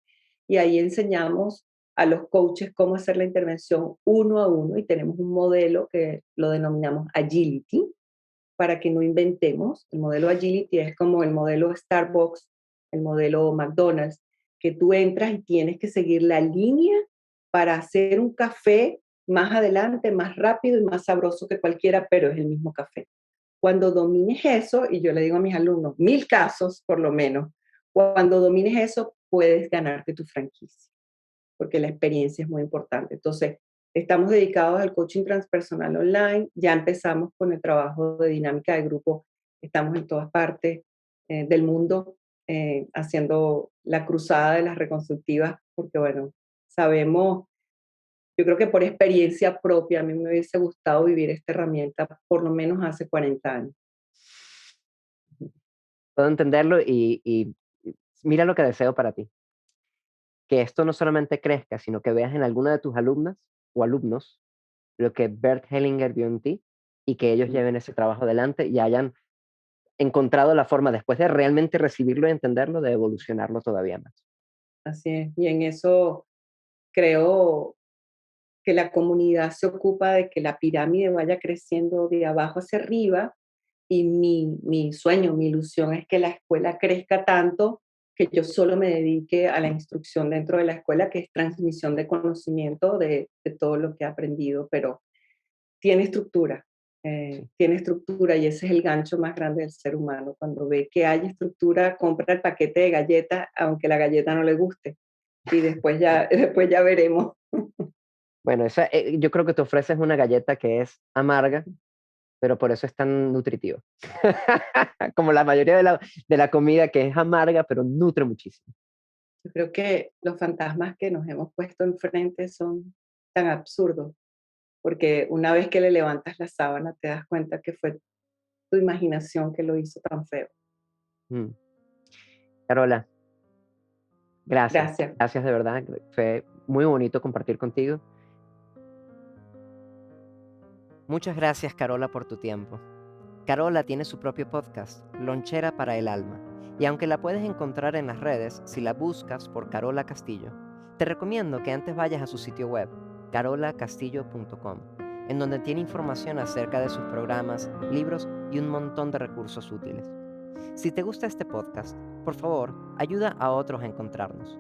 y ahí enseñamos a los coaches cómo hacer la intervención uno a uno y tenemos un modelo que lo denominamos Agility, para que no inventemos. El modelo Agility es como el modelo Starbucks, el modelo McDonald's, que tú entras y tienes que seguir la línea para hacer un café más adelante, más rápido y más sabroso que cualquiera, pero es el mismo café. Cuando domines eso, y yo le digo a mis alumnos, 1000 casos por lo menos, cuando domines eso, puedes ganarte tu franquicia porque la experiencia es muy importante. Entonces, estamos dedicados al coaching transpersonal online, ya empezamos con el trabajo de dinámica de grupo, estamos en todas partes del mundo haciendo la cruzada de las reconstructivas, porque bueno, sabemos, yo creo que por experiencia propia, a mí me hubiese gustado vivir esta herramienta por lo menos hace 40 años. Puedo entenderlo y mira lo que deseo para ti. Que esto no solamente crezca, sino que veas en alguna de tus alumnas o alumnos lo que Bert Hellinger vio en ti y que ellos lleven ese trabajo adelante y hayan encontrado la forma, después de realmente recibirlo y entenderlo, de evolucionarlo todavía más. Así es. Y en eso creo que la comunidad se ocupa de que la pirámide vaya creciendo de abajo hacia arriba y mi sueño, mi ilusión es que la escuela crezca tanto que yo solo me dedique a la instrucción dentro de la escuela, que es transmisión de conocimiento de todo lo que he aprendido, pero tiene estructura, Sí. tiene estructura y ese es el gancho más grande del ser humano. Cuando ve que hay estructura, compra el paquete de galletas, aunque la galleta no le guste, y después ya, después ya veremos. Bueno, yo creo que te ofreces una galleta que es amarga, pero por eso es tan nutritiva. Como la mayoría de la comida que es amarga, pero nutre muchísimo. Yo creo que los fantasmas que nos hemos puesto enfrente son tan absurdos, porque una vez que le levantas la sábana te das cuenta que fue tu imaginación que lo hizo tan feo. Mm. Carola, gracias. Gracias. Gracias de verdad. Fue muy bonito compartir contigo. Muchas gracias, Carola, por tu tiempo. Carola tiene su propio podcast, Lonchera para el Alma, y aunque la puedes encontrar en las redes si la buscas por Carola Castillo, te recomiendo que antes vayas a su sitio web, carolacastillo.com, en donde tiene información acerca de sus programas, libros y un montón de recursos útiles. Si te gusta este podcast, por favor, ayuda a otros a encontrarnos.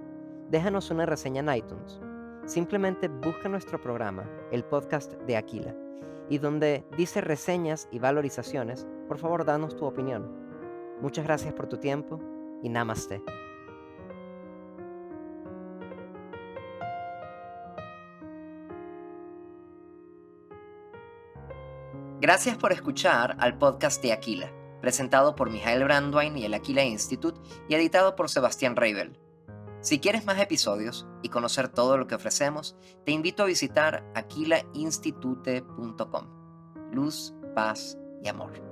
Déjanos una reseña en iTunes. Simplemente busca nuestro programa, el podcast de Aquila, y donde dice reseñas y valorizaciones, por favor, danos tu opinión. Muchas gracias por tu tiempo y namaste. Gracias por escuchar al podcast de Aquila, presentado por Mijael Brandwein y el Aquila Institute y editado por Sebastián Reibel. Si quieres más episodios y conocer todo lo que ofrecemos, te invito a visitar aquilainstitute.com. Luz, paz y amor.